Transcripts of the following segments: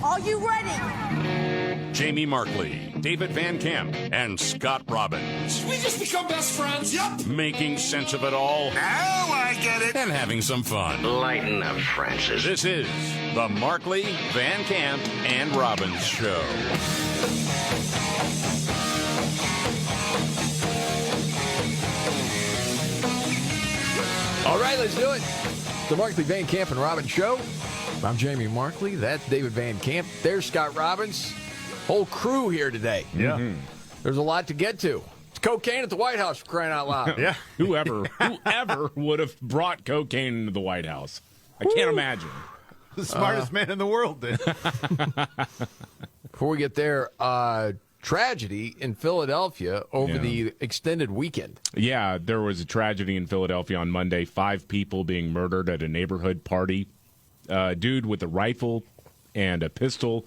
Are you ready? Jamie Markley, David Van Camp, and Scott Robbins. We just become best friends. Yep. Making sense of it all. Now I get it. And having some fun. Lighten up, Francis. This is the Markley, Van Camp, and Robbins Show. All right, let's do it. The Markley, Van Camp, and Robbins Show. I'm Jamie Markley. That's David Van Camp. There's Scott Robbins. Whole crew here today. Yeah. Mm-hmm. There's a lot to get to. It's cocaine at the White House, for crying out loud. Yeah. Whoever would have brought cocaine into the White House? I can't imagine. The smartest man in the world did. Before we get there, tragedy in Philadelphia over the extended weekend. Yeah, there was a tragedy in Philadelphia on Monday. 5 people being murdered at a neighborhood party. Dude with a rifle and a pistol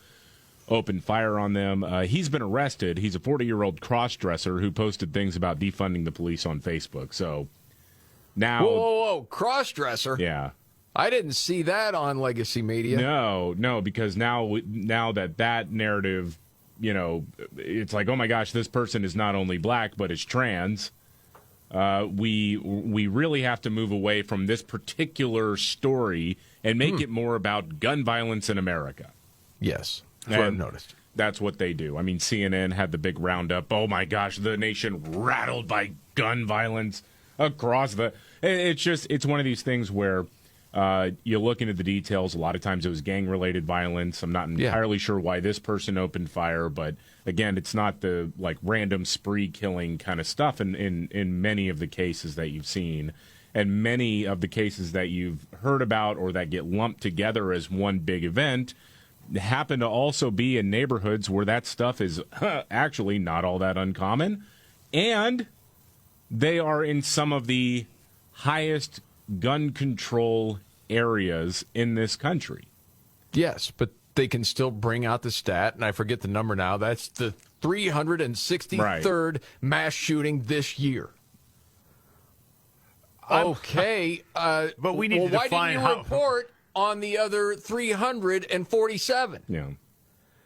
opened fire on them. He's been arrested. He's a 40-year-old cross-dresser who posted things about defunding the police on Facebook. So now... Whoa. Cross-dresser? Yeah. I didn't see that on legacy media. No, because now that narrative, it's like, oh my gosh, this person is not only black, but is trans. We really have to move away from this particular story and make it more about gun violence in America. Yes, that's what I've noticed. That's what they do. I mean, CNN had the big roundup. Oh my gosh, the nation rattled by gun violence across the... It's one of these things where you look into the details. A lot of times it was gang-related violence. I'm not entirely sure why this person opened fire, but again, it's not the random spree killing kind of stuff in many of the cases that you've seen. And many of the cases that you've heard about or that get lumped together as one big event happen to also be in neighborhoods where that stuff is actually not all that uncommon. And they are in some of the highest gun control areas in this country. Yes, but they can still bring out the stat, and I forget the number now. That's the 363rd mass shooting this year. Okay, but we need to define why didn't you report on the other 347? Yeah.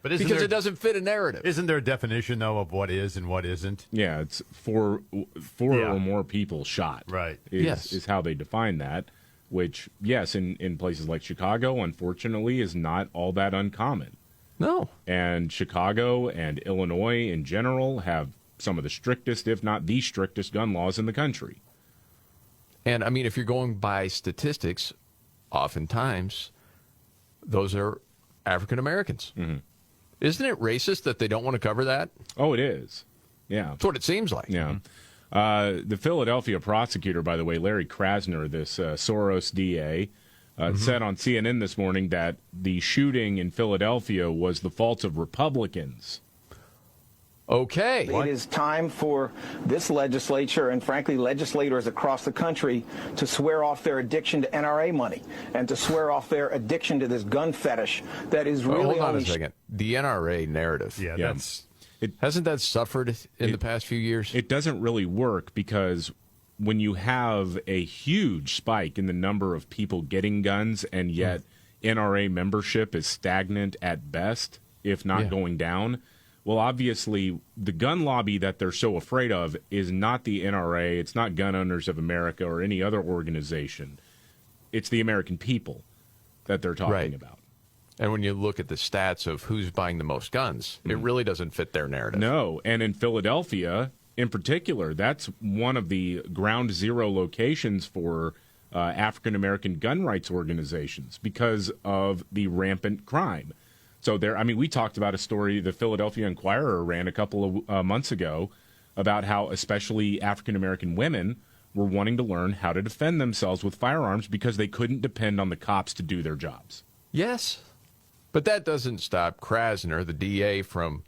But it doesn't fit a narrative. Isn't there a definition, though, of what is and what isn't? Yeah, it's four or more people shot. Right. Is how they define that, which, yes, in places like Chicago, unfortunately, is not all that uncommon. No. And Chicago and Illinois in general have some of the strictest, if not the strictest, gun laws in the country. And, I mean, if you're going by statistics, oftentimes those are African Americans. Mm-hmm. Isn't it racist that they don't want to cover that? Oh, it is. Yeah. That's what it seems like. Yeah. The Philadelphia prosecutor, by the way, Larry Krasner, this Soros DA, said on CNN this morning that the shooting in Philadelphia was the fault of Republicans. Okay. It is time for this legislature and, frankly, legislators across the country to swear off their addiction to NRA money and to swear off their addiction to this gun fetish that is really hold on a second. The NRA narrative. Yeah. Hasn't that suffered in the past few years? It doesn't really work because when you have a huge spike in the number of people getting guns and yet NRA membership is stagnant at best, if not going down, well, obviously, the gun lobby that they're so afraid of is not the NRA, it's not Gun Owners of America or any other organization. It's the American people that they're talking about. And when you look at the stats of who's buying the most guns, it really doesn't fit their narrative. No, and in Philadelphia, in particular, that's one of the ground zero locations for African-American gun rights organizations because of the rampant crime. So we talked about a story the Philadelphia Inquirer ran a couple of months ago about how especially African-American women were wanting to learn how to defend themselves with firearms because they couldn't depend on the cops to do their jobs. Yes. But that doesn't stop Krasner, the DA, from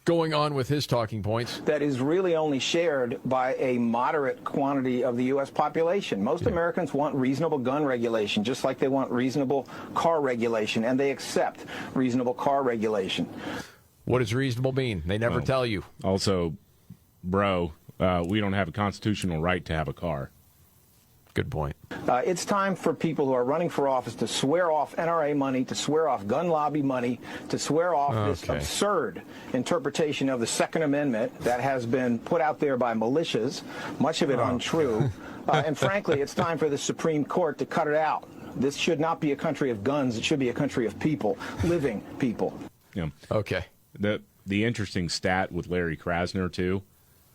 going on with his talking points. that is really only shared by a moderate quantity of the U.S. population. Most Americans want reasonable gun regulation, just like they want reasonable car regulation, and they accept reasonable car regulation. What does reasonable mean? They never tell you. Also, bro, we don't have a constitutional right to have a car. Good point. It's time for people who are running for office to swear off NRA money, to swear off gun lobby money, to swear off this absurd interpretation of the Second Amendment that has been put out there by militias, much of it untrue. And frankly, it's time for the Supreme Court to cut it out. This should not be a country of guns. It should be a country of people, living people. Yeah. Okay. The interesting stat with Larry Krasner, too,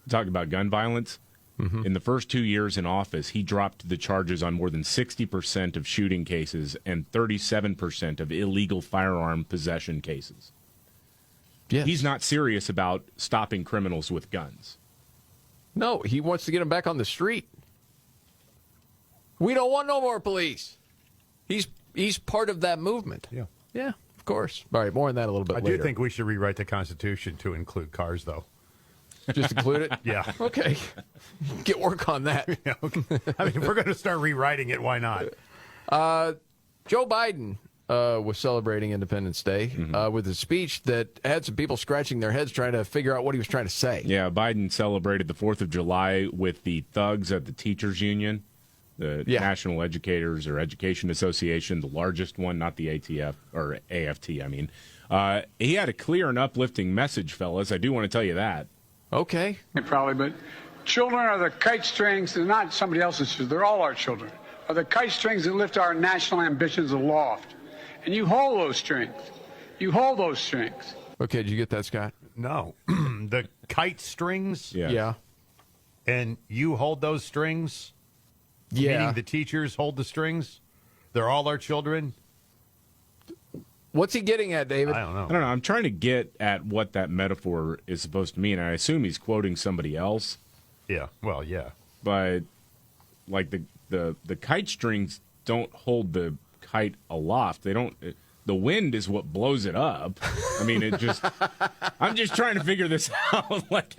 talking about gun violence. Mm-hmm. In the first 2 years in office, he dropped the charges on more than 60% of shooting cases and 37% of illegal firearm possession cases. Yes. He's not serious about stopping criminals with guns. No, he wants to get them back on the street. We don't want no more police. He's part of that movement. Yeah. Yeah, of course. All right, more on that a little bit later. I do think we should rewrite the Constitution to include cars, though. Just include it? Yeah. Okay. Get work on that. Yeah, okay. I mean, if we're going to start rewriting it, why not? Joe Biden was celebrating Independence Day with a speech that had some people scratching their heads trying to figure out what he was trying to say. Yeah, Biden celebrated the 4th of July with the thugs at the Teachers Union, the National Educators or Education Association, the largest one, not the ATF or AFT, I mean. He had a clear and uplifting message, fellas. I do want to tell you that. Okay. Probably, but children are the kite strings. They're not somebody else's children. They're all our children. Are the kite strings that lift our national ambitions aloft. And you hold those strings. You hold those strings. Okay, did you get that, Scott? No. The kite strings? Yeah. And you hold those strings? Yeah. Meaning the teachers hold the strings? They're all our children? What's he getting at, David? I don't know. I'm trying to get at what that metaphor is supposed to mean. I assume he's quoting somebody else. Yeah. Well, yeah. But like the kite strings don't hold the kite aloft. They don't. The wind is what blows it up. I mean, it just. I'm just trying to figure this out. Like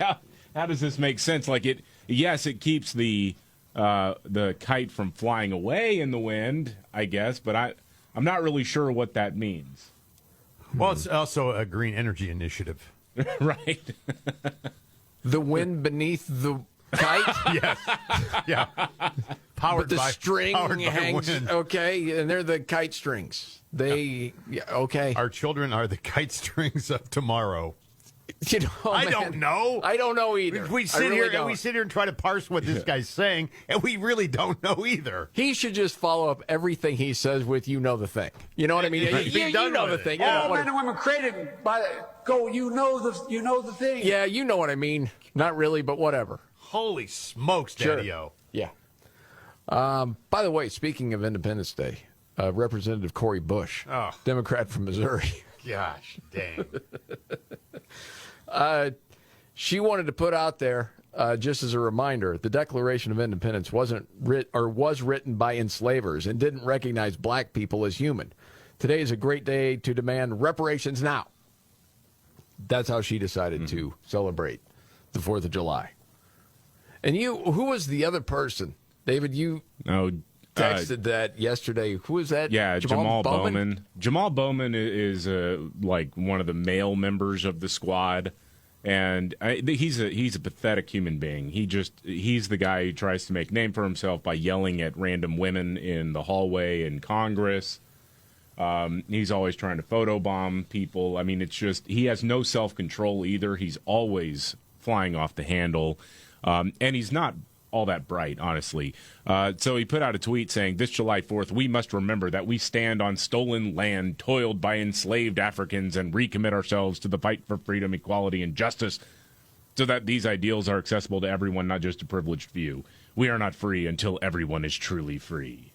how does this make sense? Like it. Yes, it keeps the kite from flying away in the wind, I guess. But I'm not really sure what that means. Well, it's also a green energy initiative. Right. The wind beneath the kite? Yes. Yeah. Powered But the by string powered by hangs. wind. Okay, and they're the kite strings. Okay. Our children are the kite strings of tomorrow. You know, I man, don't know. I don't know either. We I sit really here don't. and we sit here and try to parse what this guy's saying, and we really don't know either. He should just follow up everything he says with "you know the thing." You know what I mean? Be done you know with the it. thing. Yeah. All men and women created by you know the thing. Yeah, you know what I mean. Not really, but whatever. Holy smokes, Sure. Daddy-O. Yeah. By the way, speaking of Independence Day, Representative Cori Bush, Democrat from Missouri. Gosh, dang. She wanted to put out there, just as a reminder, the Declaration of Independence was written by enslavers and didn't recognize black people as human. Today is a great day to demand reparations now. That's how she decided to celebrate the 4th of July. And who was the other person? David, you texted that yesterday. Who was that? Yeah, Jamal Bowman. Jamal Bowman is like one of the male members of the squad. And he's a pathetic human being. He's the guy who tries to make a name for himself by yelling at random women in the hallway in Congress. He's always trying to photobomb people. I mean, it's just he has no self-control either. He's always flying off the handle. And he's not all that bright, honestly. So he put out a tweet saying, "This July 4th, we must remember that we stand on stolen land, toiled by enslaved Africans, and recommit ourselves to the fight for freedom, equality, and justice so that these ideals are accessible to everyone, not just a privileged few. We are not free until everyone is truly free."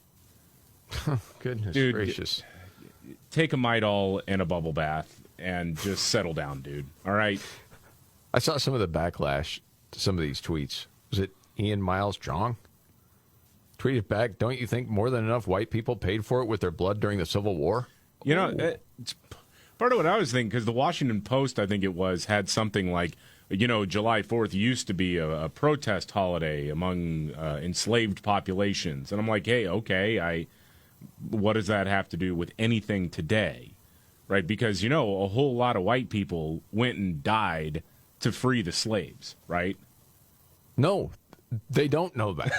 Goodness Dude, gracious. Take a Midol and a bubble bath and just settle down, dude. All right? I saw some of the backlash to some of these tweets. Was it Ian Miles Jong? Tweeted back, "Don't you think more than enough white people paid for it with their blood during the Civil War?" You know, it's part of what I was thinking, because the Washington Post, I think it was, had something like, July 4th used to be a protest holiday among enslaved populations. And I'm like, hey, okay, what does that have to do with anything today? Right? Because, a whole lot of white people went and died to free the slaves, right? No, they don't know that.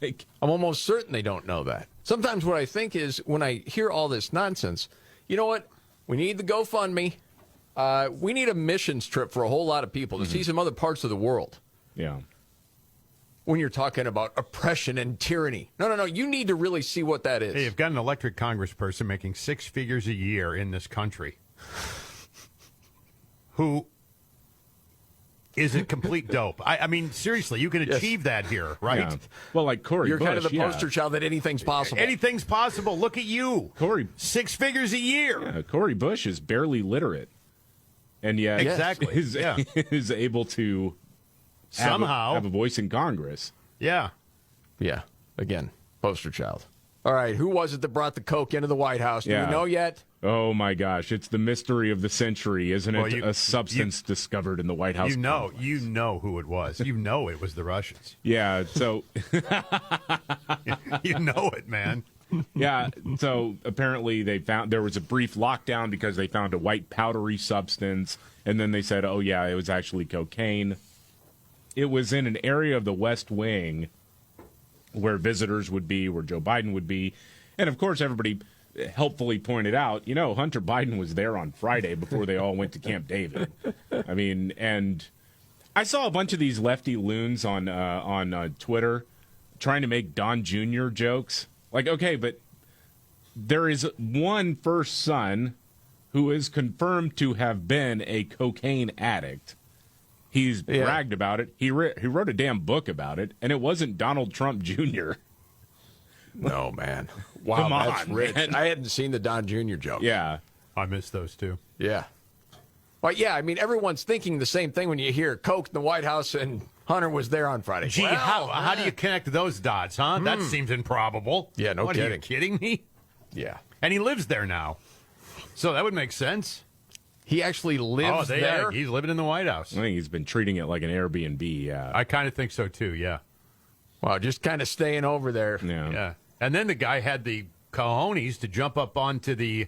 I'm almost certain they don't know that. Sometimes what I think is when I hear all this nonsense, you know what? We need the GoFundMe. We need a missions trip for a whole lot of people to see some other parts of the world. Yeah. When you're talking about oppression and tyranny. No. You need to really see what that is. Hey, you've got an elected congressperson making 6 figures a year in this country who is a complete dope. I mean, seriously, you can achieve that here, right? Yeah. Well, like Cory You're Bush, kind of the poster child that anything's possible. Anything's possible. Look at you. 6 figures a year. Yeah, Cory Bush is barely literate. And yet Exactly. is able to somehow have a voice in Congress. Yeah. Yeah. Again, poster child. All right. Who was it that brought the Coke into the White House? Do we know yet? Oh, my gosh. It's the mystery of the century, isn't it? Well, a substance discovered in the White House. You know who it was. You know it was the Russians. Yeah. So you know it, man. Yeah. So apparently there was a brief lockdown because they found a white powdery substance. And then they said, oh, yeah, it was actually cocaine. It was in an area of the West Wing where visitors would be, where Joe Biden would be. And, of course, everybody helpfully pointed out, Hunter Biden was there on Friday before they all went to Camp David. I mean, and I saw a bunch of these lefty loons on Twitter trying to make Don Jr. jokes. Like, okay, but there is one first son who is confirmed to have been a cocaine addict. He's bragged about it. He wrote a damn book about it, and it wasn't Donald Trump Jr. No, man. Wow, Come that's on, rich. man. I hadn't seen the Don Jr. joke. Yeah. I missed those too. Yeah. Well, yeah, I mean, everyone's thinking the same thing when you hear Coke in the White House and Hunter was there on Friday. Gee, Well, how do you connect those dots, huh? That seems improbable. Yeah, no what, kidding. Are you kidding me? Yeah. And he lives there now. So that would make sense. He actually lives there? He's living in the White House. I think he's been treating it like an Airbnb, yeah. I kind of think so, too, yeah. Wow, just kind of staying over there. Yeah. And then the guy had the cojones to jump up onto the,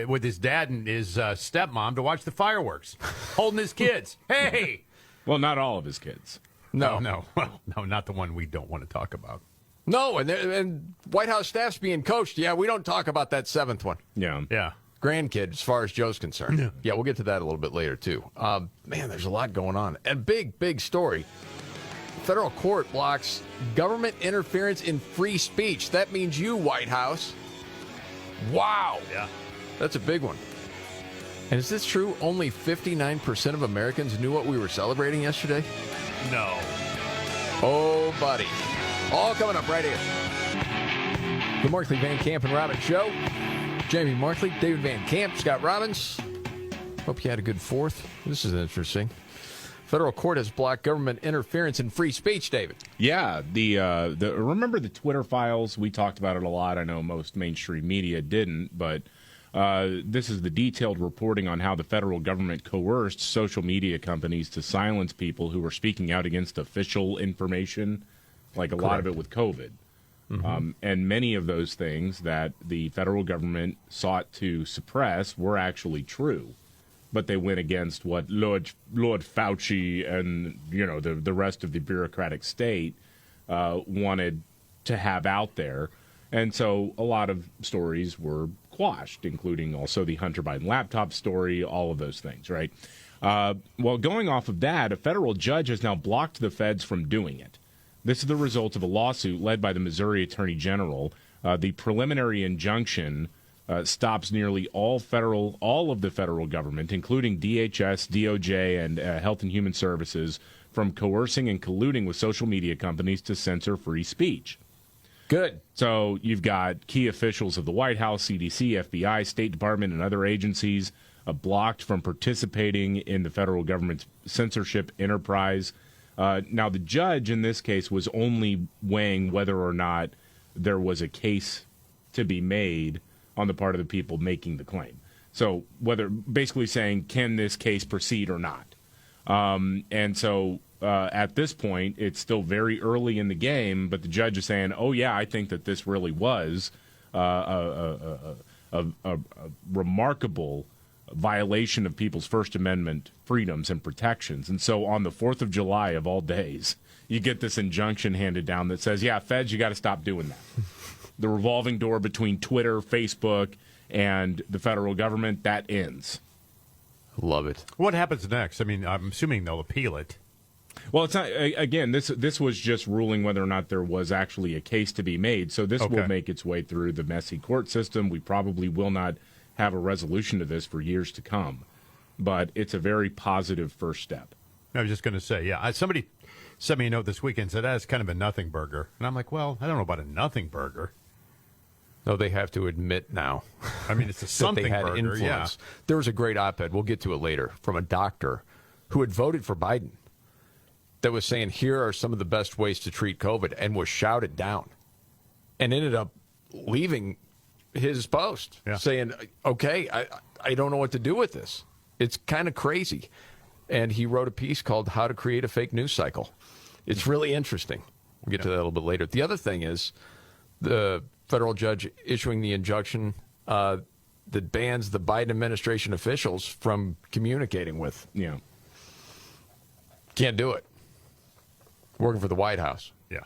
with his dad and his stepmom to watch the fireworks, holding his kids. Hey! Well, not all of his kids. No, not the one we don't want to talk about. No, and White House staff's being coached. Yeah, we don't talk about that seventh one. Yeah. Grandkid, as far as Joe's concerned. Yeah, we'll get to that a little bit later, too. Man, there's a lot going on. And big story. Federal court blocks government interference in free speech. That means you, White House. Wow. Yeah. That's a big one. And is this true? Only 59% of Americans knew what we were celebrating yesterday? No. Oh, buddy. All coming up right here. The Markley, Van Camp, and Robbins Show. Jamie Markley, David Van Camp, Scott Robbins. Hope you had a good 4th. This is interesting. Federal court has blocked government interference in free speech, David. Yeah, the remember the Twitter files? We talked about it a lot. I know most mainstream media didn't, but this is the detailed reporting on how the federal government coerced social media companies to silence people who were speaking out against official information, like a lot of it with COVID. And many of those things that the federal government sought to suppress were actually true. But they went against what Lord Fauci and the rest of the bureaucratic state wanted to have out there, and so a lot of stories were quashed, including also the Hunter Biden laptop story, all of those things, right? Well, going off of that, a federal judge has now blocked the feds from doing it. This is the result of a lawsuit led by the Missouri Attorney General. The preliminary injunction stops nearly all of the federal government, including DHS, DOJ, and Health and Human Services, from coercing and colluding with social media companies to censor free speech. Good. So you've got key officials of the White House, CDC, FBI, State Department, and other agencies blocked from participating in the federal government's censorship enterprise. Now, the judge in this case was only weighing whether or not there was a case to be made on the part of the people making the claim. So basically saying, can this case proceed or not? And so at this point, it's still very early in the game, but the judge is saying, oh, yeah, I think that this really was a remarkable violation of people's First Amendment freedoms and protections. And so on the 4th of July of all days, you get this injunction handed down that says, yeah, feds, you got to stop doing that. The revolving door between Twitter, Facebook, and the federal government, that ends. Love it. What happens next? I mean, I'm assuming they'll appeal it. Well, it's not. Again, this was just ruling whether or not there was actually a case to be made. So this will make its way through the messy court system. We probably will not have a resolution to this for years to come, but it's a very positive first step. I was just going to say, yeah. Somebody sent me a note this weekend and said that's kind of a nothing burger, and I'm like, well, I don't know about a nothing burger. No, they have to admit now. I mean, it's a something that they had burger. influence. Yeah. There was a great op-ed. We'll get to it later from a doctor who had voted for Biden. That was saying, here are some of the best ways to treat COVID, and was shouted down and ended up leaving his post saying, okay, I don't know what to do with this. It's kind of crazy. And he wrote a piece called How to Create a Fake News Cycle. It's really interesting. We'll get to that a little bit later. The other thing is the federal judge issuing the injunction that bans the Biden administration officials from communicating with. Yeah. Can't do it. Working for the White House. Yeah.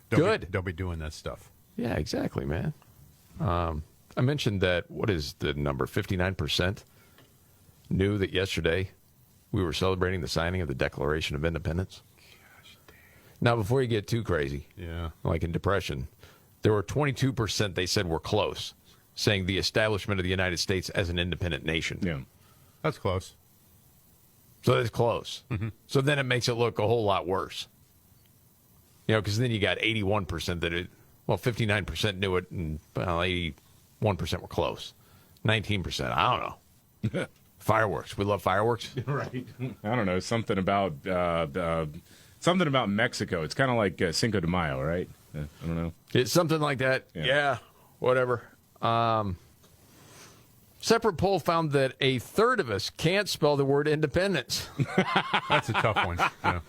Don't be doing that stuff. Yeah, exactly, man. I mentioned that, what is the number, 59% knew that yesterday we were celebrating the signing of the Declaration of Independence. Gosh, dang. Now, before you get too crazy, like in depression, there were 22% they said were close, saying the establishment of the United States as an independent nation. Yeah. That's close. So that's close. Mm-hmm. So then it makes it look a whole lot worse. You know, because then you got 81% that 59% knew it, and 81% were close. 19%, I don't know. Fireworks. We love fireworks. Right. I don't know. Something about Mexico. It's kind of like Cinco de Mayo, right? I don't know. It's something like that. Yeah, whatever. Separate poll found that a third of us can't spell the word independence. That's a tough one. Yeah.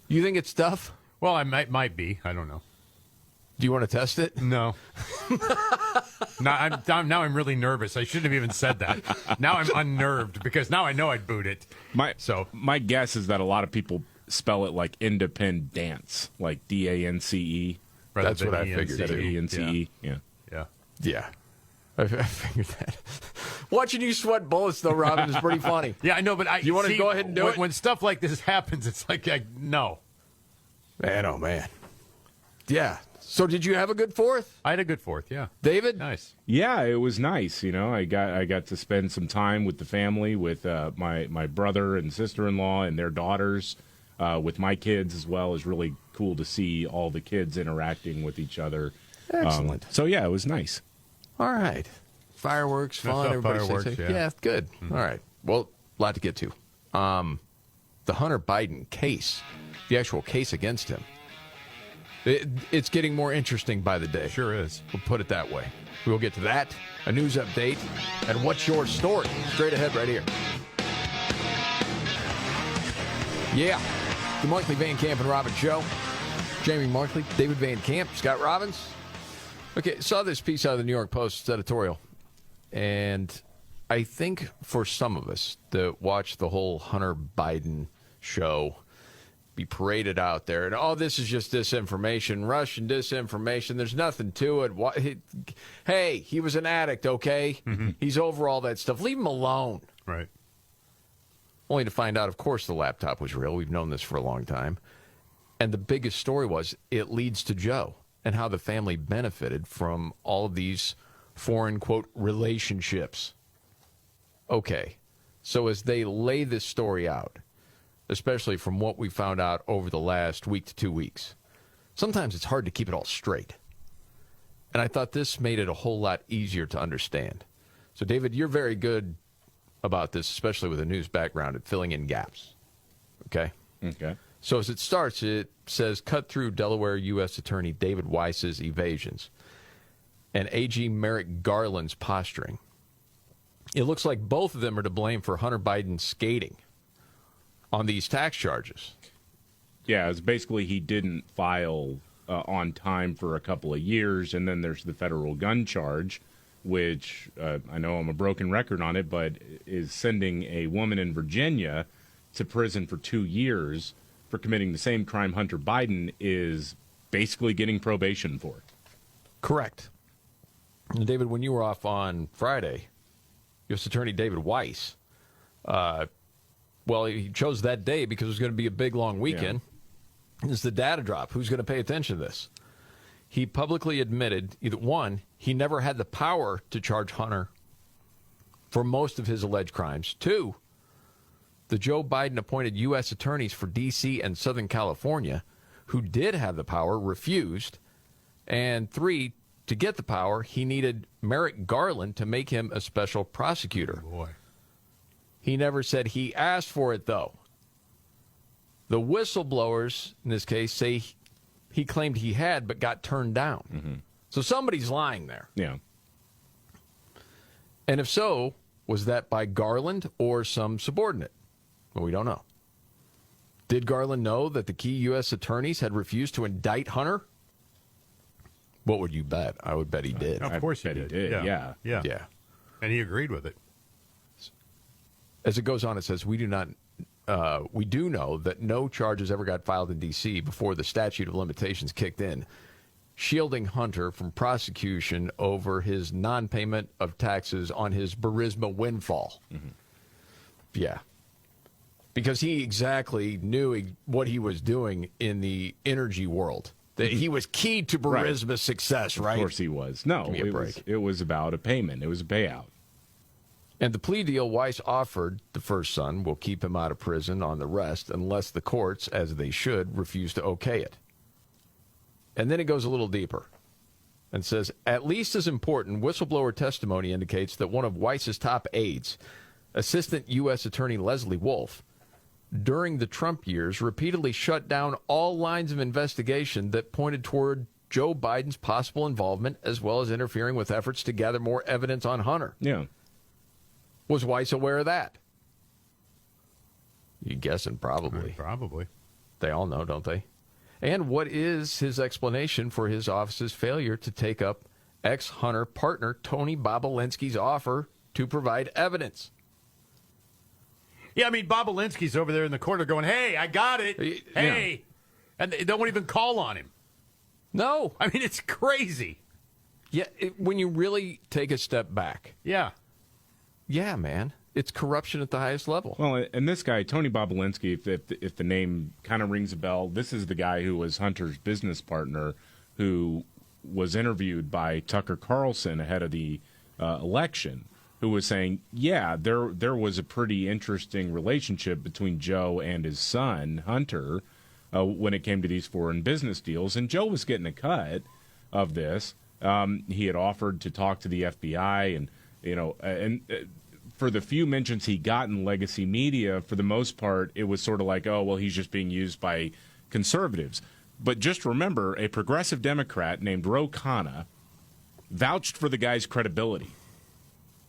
You think it's tough? Well, I might be. I don't know. Do you want to test it? No. Now I'm really nervous. I shouldn't have even said that. Now I'm unnerved because now I know I'd boot it. My guess is that a lot of people spell it like independence, like D-A-N-C-E. That's what I figured. D-A-N-C-E. Yeah. I figured that. Watching you sweat bullets, though, Robin, is pretty funny. Yeah, I know, but you want to go ahead and do it? When stuff like this happens, it's like, no. Man, oh, man. Yeah. So did you have a good Fourth? I had a good Fourth, yeah. David? Nice. Yeah, it was nice. You know, I got to spend some time with the family, with my brother and sister-in-law and their daughters, with my kids as well. It was really cool to see all the kids interacting with each other. Excellent. So, yeah, it was nice. All right. Fireworks, fun. Everybody fireworks, yeah, good. Mm-hmm. All right. Well, a lot to get to. The Hunter Biden case, the actual case against him, it's getting more interesting by the day. Sure is. We'll put it that way. We will get to that, a news update, and what's your story? Straight ahead right here. Yeah. The Markley, Van Camp, and Robbins Show. Jamie Markley, David Van Camp, Scott Robbins. Okay, saw this piece out of the New York Post's editorial, and I think for some of us that watch the whole Hunter Biden show be paraded out there, and this is just disinformation, Russian disinformation, there's nothing to it. Hey, he was an addict, okay? Mm-hmm. He's over all that stuff. Leave him alone. Right. Only to find out, of course, the laptop was real. We've known this for a long time. And the biggest story was it leads to Joe and how the family benefited from all of these foreign, quote, relationships. Okay, so as they lay this story out, especially from what we found out over the last week to 2 weeks, sometimes it's hard to keep it all straight. And I thought this made it a whole lot easier to understand. So, David, you're very good about this, especially with a news background, at filling in gaps. Okay? Okay. So as it starts, it says, cut through Delaware U.S. Attorney David Weiss's evasions and AG Merrick Garland's posturing. It looks like both of them are to blame for Hunter Biden skating on these tax charges. Yeah, it's basically he didn't file on time for a couple of years, and then there's the federal gun charge which I know I'm a broken record on it, but is sending a woman in Virginia to prison for 2 years for committing the same crime Hunter Biden is basically getting probation for. Correct. And David, when you were off on Friday, U.S. Attorney David Weiss, he chose that day because it was going to be a big, long weekend. Yeah. It's the data drop. Who's going to pay attention to this? He publicly admitted, either one, he never had the power to charge Hunter for most of his alleged crimes. Two, the Joe Biden-appointed U.S. attorneys for D.C. and Southern California, who did have the power, refused. And three, to get the power, he needed Merrick Garland to make him a special prosecutor. Oh, boy. He never said he asked for it, though. The whistleblowers, in this case, say he claimed he had, but got turned down. Mm-hmm. So somebody's lying there. Yeah. And if so, was that by Garland or some subordinate? Well, we don't know. Did Garland know that the key U.S. attorneys had refused to indict Hunter? What would you bet? I would bet he did. Of course he did. Yeah. And he agreed with it. As it goes on, it says, we do know that no charges ever got filed in D.C. before the statute of limitations kicked in, shielding Hunter from prosecution over his non-payment of taxes on his Burisma windfall. Mm-hmm. Yeah. Because he exactly knew what he was doing in the energy world. That he was key to Burisma's success, right? Of course he was. No, Give me a break. It was about a payment. It was a payout. And the plea deal Weiss offered the first son will keep him out of prison on the rest unless the courts, as they should, refuse to okay it. And then it goes a little deeper and says, at least as important, whistleblower testimony indicates that one of Weiss's top aides, Assistant U.S. Attorney Leslie Wolf, during the Trump years, repeatedly shut down all lines of investigation that pointed toward Joe Biden's possible involvement, as well as interfering with efforts to gather more evidence on Hunter. Yeah. Was Weiss aware of that? You guessing probably. Probably. They all know, don't they? And what is his explanation for his office's failure to take up ex-Hunter partner Tony Bobulinski's offer to provide evidence? Yeah, I mean, Bobulinski's over there in the corner going, hey, I got it. Hey. Yeah. And they don't even call on him. No. I mean, it's crazy. Yeah, when you really take a step back. Yeah. Yeah, man. It's corruption at the highest level. Well, and this guy, Tony Bobulinski, if the name kind of rings a bell, this is the guy who was Hunter's business partner who was interviewed by Tucker Carlson ahead of the election, who was saying, yeah, there was a pretty interesting relationship between Joe and his son, Hunter, when it came to these foreign business deals. And Joe was getting a cut of this. He had offered to talk to the FBI and, for the few mentions he got in legacy media, for the most part, it was sort of like, oh, well, he's just being used by conservatives. But just remember, a progressive Democrat named Ro Khanna vouched for the guy's credibility.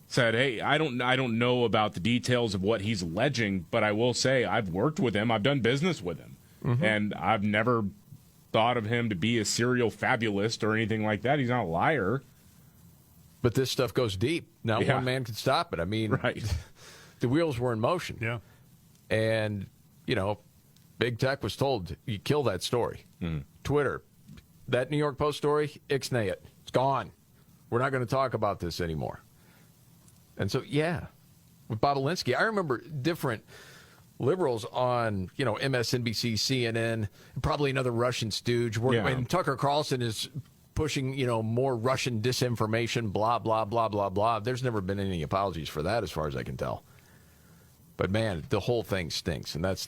Said, hey, I don't know about the details of what he's alleging, but I will say I've worked with him. I've done business with him. Mm-hmm. And I've never thought of him to be a serial fabulist or anything like that. He's not a liar. But this stuff goes deep. Not one man can stop it. I mean, the wheels were in motion. Yeah. And, big tech was told, you kill that story. Mm. Twitter, that New York Post story, ixnay it. It's gone. We're not going to talk about this anymore. And so, with Bobulinski, I remember different liberals on, MSNBC, CNN, probably another Russian stooge. And Tucker Carlson is pushing, more Russian disinformation, blah, blah, blah, blah, blah. There's never been any apologies for that as far as I can tell. But, man, the whole thing stinks, and that's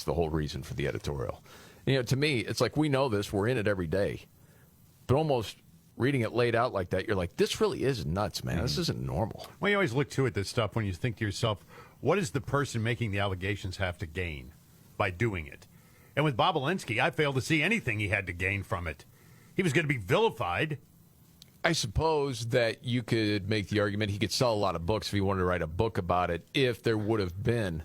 the whole reason for the editorial. To me, it's like we know this. We're in it every day. But almost reading it laid out like that, you're like, this really is nuts, man. This isn't normal. Well, you always look to it, this stuff, when you think to yourself, what does the person making the allegations have to gain by doing it? And with Bobulinski, I fail to see anything he had to gain from it. He was going to be vilified. I suppose that you could make the argument he could sell a lot of books if he wanted to write a book about it, if there would have been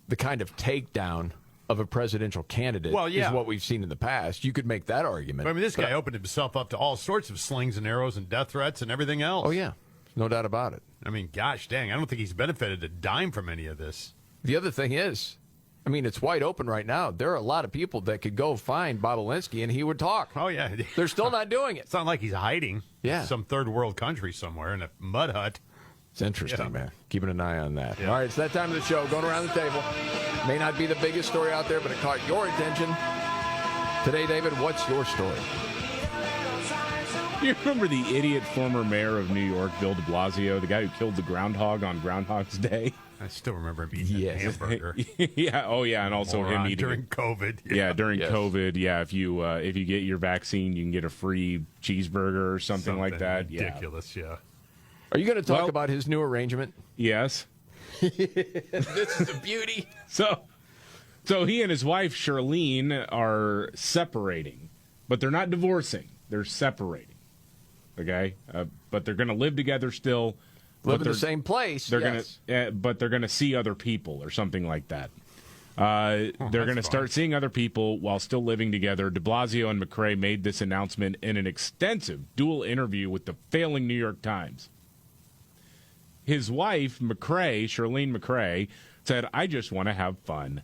the kind of takedown of a presidential candidate is what we've seen in the past. You could make that argument. But, I mean, this guy opened himself up to all sorts of slings and arrows and death threats and everything else. Oh, yeah. No doubt about it. I mean, gosh dang, I don't think he's benefited a dime from any of this. The other thing is, I mean, it's wide open right now. There are a lot of people that could go find Bob Alinsky and he would talk. Oh, yeah. They're still not doing it. It's not like he's hiding Yeah. in some third world country somewhere in a mud hut. It's interesting, man. Keeping an eye on that. Yeah. All right, it's that time of the show. Going around the table. May not be the biggest story out there, but it caught your attention. Today, David, what's your story? You remember the idiot former mayor of New York, Bill de Blasio, the guy who killed the groundhog on Groundhog's Day? I still remember him eating a hamburger. Yeah, oh yeah, and also him eating during COVID. Yeah, during COVID. Yeah, if you get your vaccine, you can get a free cheeseburger or something like that. Ridiculous, yeah. Are you going to talk about his new arrangement? Yes. This is a beauty. So he and his wife, Charlene, are separating, but they're not divorcing. They're separating. Okay? But they're going to live together still. Live in the same place. They're but they're going to see other people or something like that. They're going to start seeing other people while still living together. De Blasio and McRae made this announcement in an extensive dual interview with the failing New York Times. His wife, McRae, Charlene McRae, said, "I just want to have fun."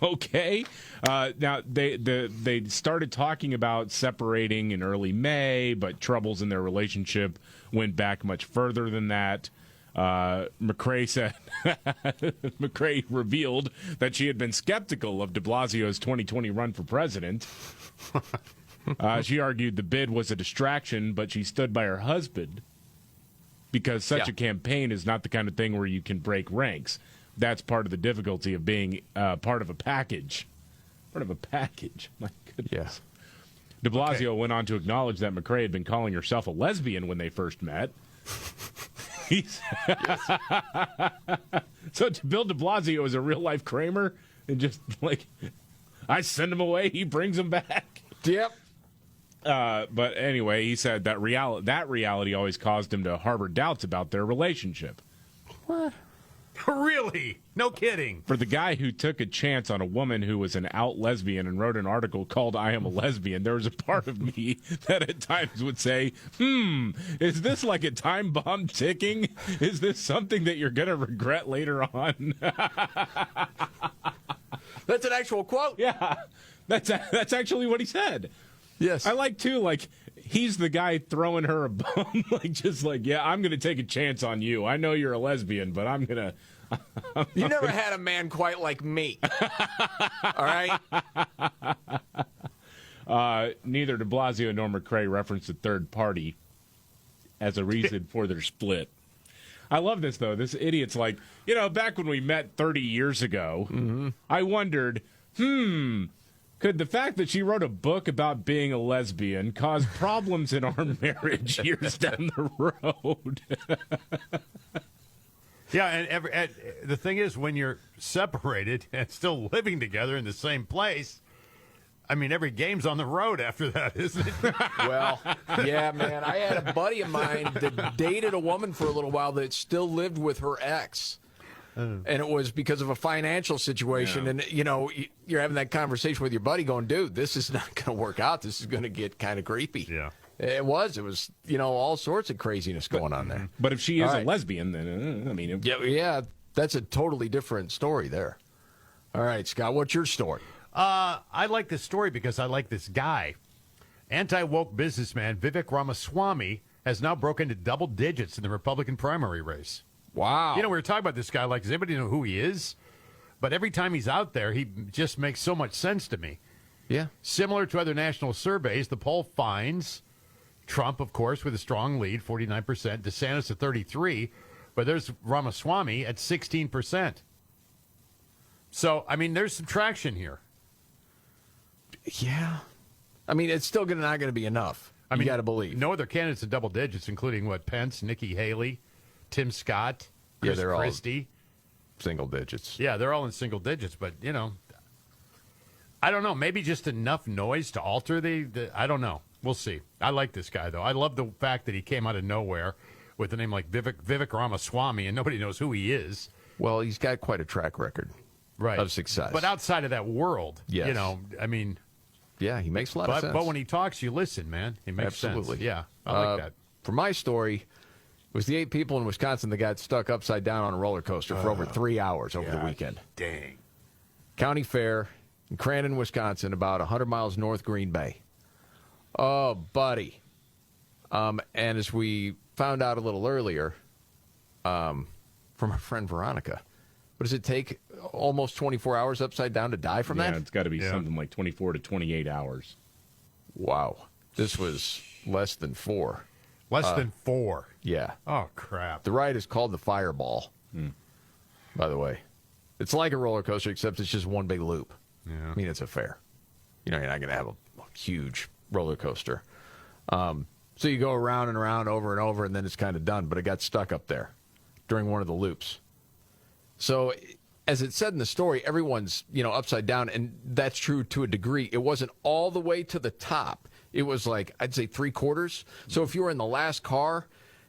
Okay. Now, they started talking about separating in early May, but troubles in their relationship went back much further than that. McRae revealed that she had been skeptical of de Blasio's 2020 run for president. She argued the bid was a distraction, but she stood by her husband because such a campaign is not the kind of thing where you can break ranks. That's part of the difficulty of being part of a package. Part of a package. My goodness. De Blasio went on to acknowledge that McRae had been calling herself a lesbian when they first met. So Bill de Blasio is a real-life Kramer, and just like, I send him away, he brings him back. Yep. But anyway, he said that reality always caused him to harbor doubts about their relationship. What? Really? No kidding. For the guy who took a chance on a woman who was an out lesbian and wrote an article called "I Am a Lesbian," there was a part of me that at times would say, is this like a time bomb ticking? Is this something that you're going to regret later on? That's an actual quote? Yeah, that's actually what he said. Yes. I like, too, like, he's the guy throwing her a bone, I'm going to take a chance on you. I know you're a lesbian, but I'm going to... You never had a man quite like me. All right? Neither de Blasio nor McRae referenced a third party as a reason for their split. I love this, though. This idiot's like, back when we met 30 years ago, I wondered, could the fact that she wrote a book about being a lesbian cause problems in our marriage years down the road? Yeah, and the thing is, when you're separated and still living together in the same place, I mean, every game's on the road after that, isn't it? Well, yeah, man. I had a buddy of mine that dated a woman for a little while that still lived with her ex. And it was because of a financial situation. Yeah. And, you're having that conversation with your buddy going, dude, this is not going to work out. This is going to get kind of creepy. Yeah. It was, all sorts of craziness going on there. But if she is a lesbian, then, Yeah, that's a totally different story there. All right, Scott, what's your story? I like this story because I like this guy. Anti-woke businessman Vivek Ramaswamy has now broken into double digits in the Republican primary race. Wow. We were talking about this guy, like, does anybody know who he is? But every time he's out there, he just makes so much sense to me. Yeah. Similar to other national surveys, the poll finds Trump, of course, with a strong lead, 49%, DeSantis at 33%, but there's Ramaswamy at 16%. So, there's some traction here. Yeah. It's still not going to be enough. You got to believe. No other candidates in double digits, including, Pence, Nikki Haley, Tim Scott, Chris Christie. All single digits. Yeah, they're all in single digits, but, I don't know. Maybe just enough noise to alter the I don't know. We'll see. I like this guy, though. I love the fact that he came out of nowhere with a name like Vivek Ramaswamy, and nobody knows who he is. Well, he's got quite a track record of success. But outside of that world, yes. Yeah, he makes a lot of sense. But when he talks, you listen, man. He makes sense. Absolutely. Yeah, I like that. for my story, it was the 8 people in Wisconsin that got stuck upside down on a roller coaster for over 3 hours over the weekend. Dang. County Fair in Crandon, Wisconsin, about 100 miles north Green Bay. Oh, buddy. And as we found out a little earlier from our friend Veronica, what does it take almost 24 hours upside down to die from that? Yeah, it's got to be something like 24 to 28 hours. Wow. This was less than 4. Less than 4. Yeah. Oh, crap. The ride is called the Fireball, by the way. It's like a roller coaster, except it's just one big loop. Yeah. I mean, it's a fair. You know, you're not going to have a huge roller coaster. So you go around and around, over and over, and then it's kind of done. But it got stuck up there during one of the loops. So as it said in the story, everyone's, upside down, and that's true to a degree. It wasn't all the way to the top. It was like, I'd say 3/4. So if you were in the last car,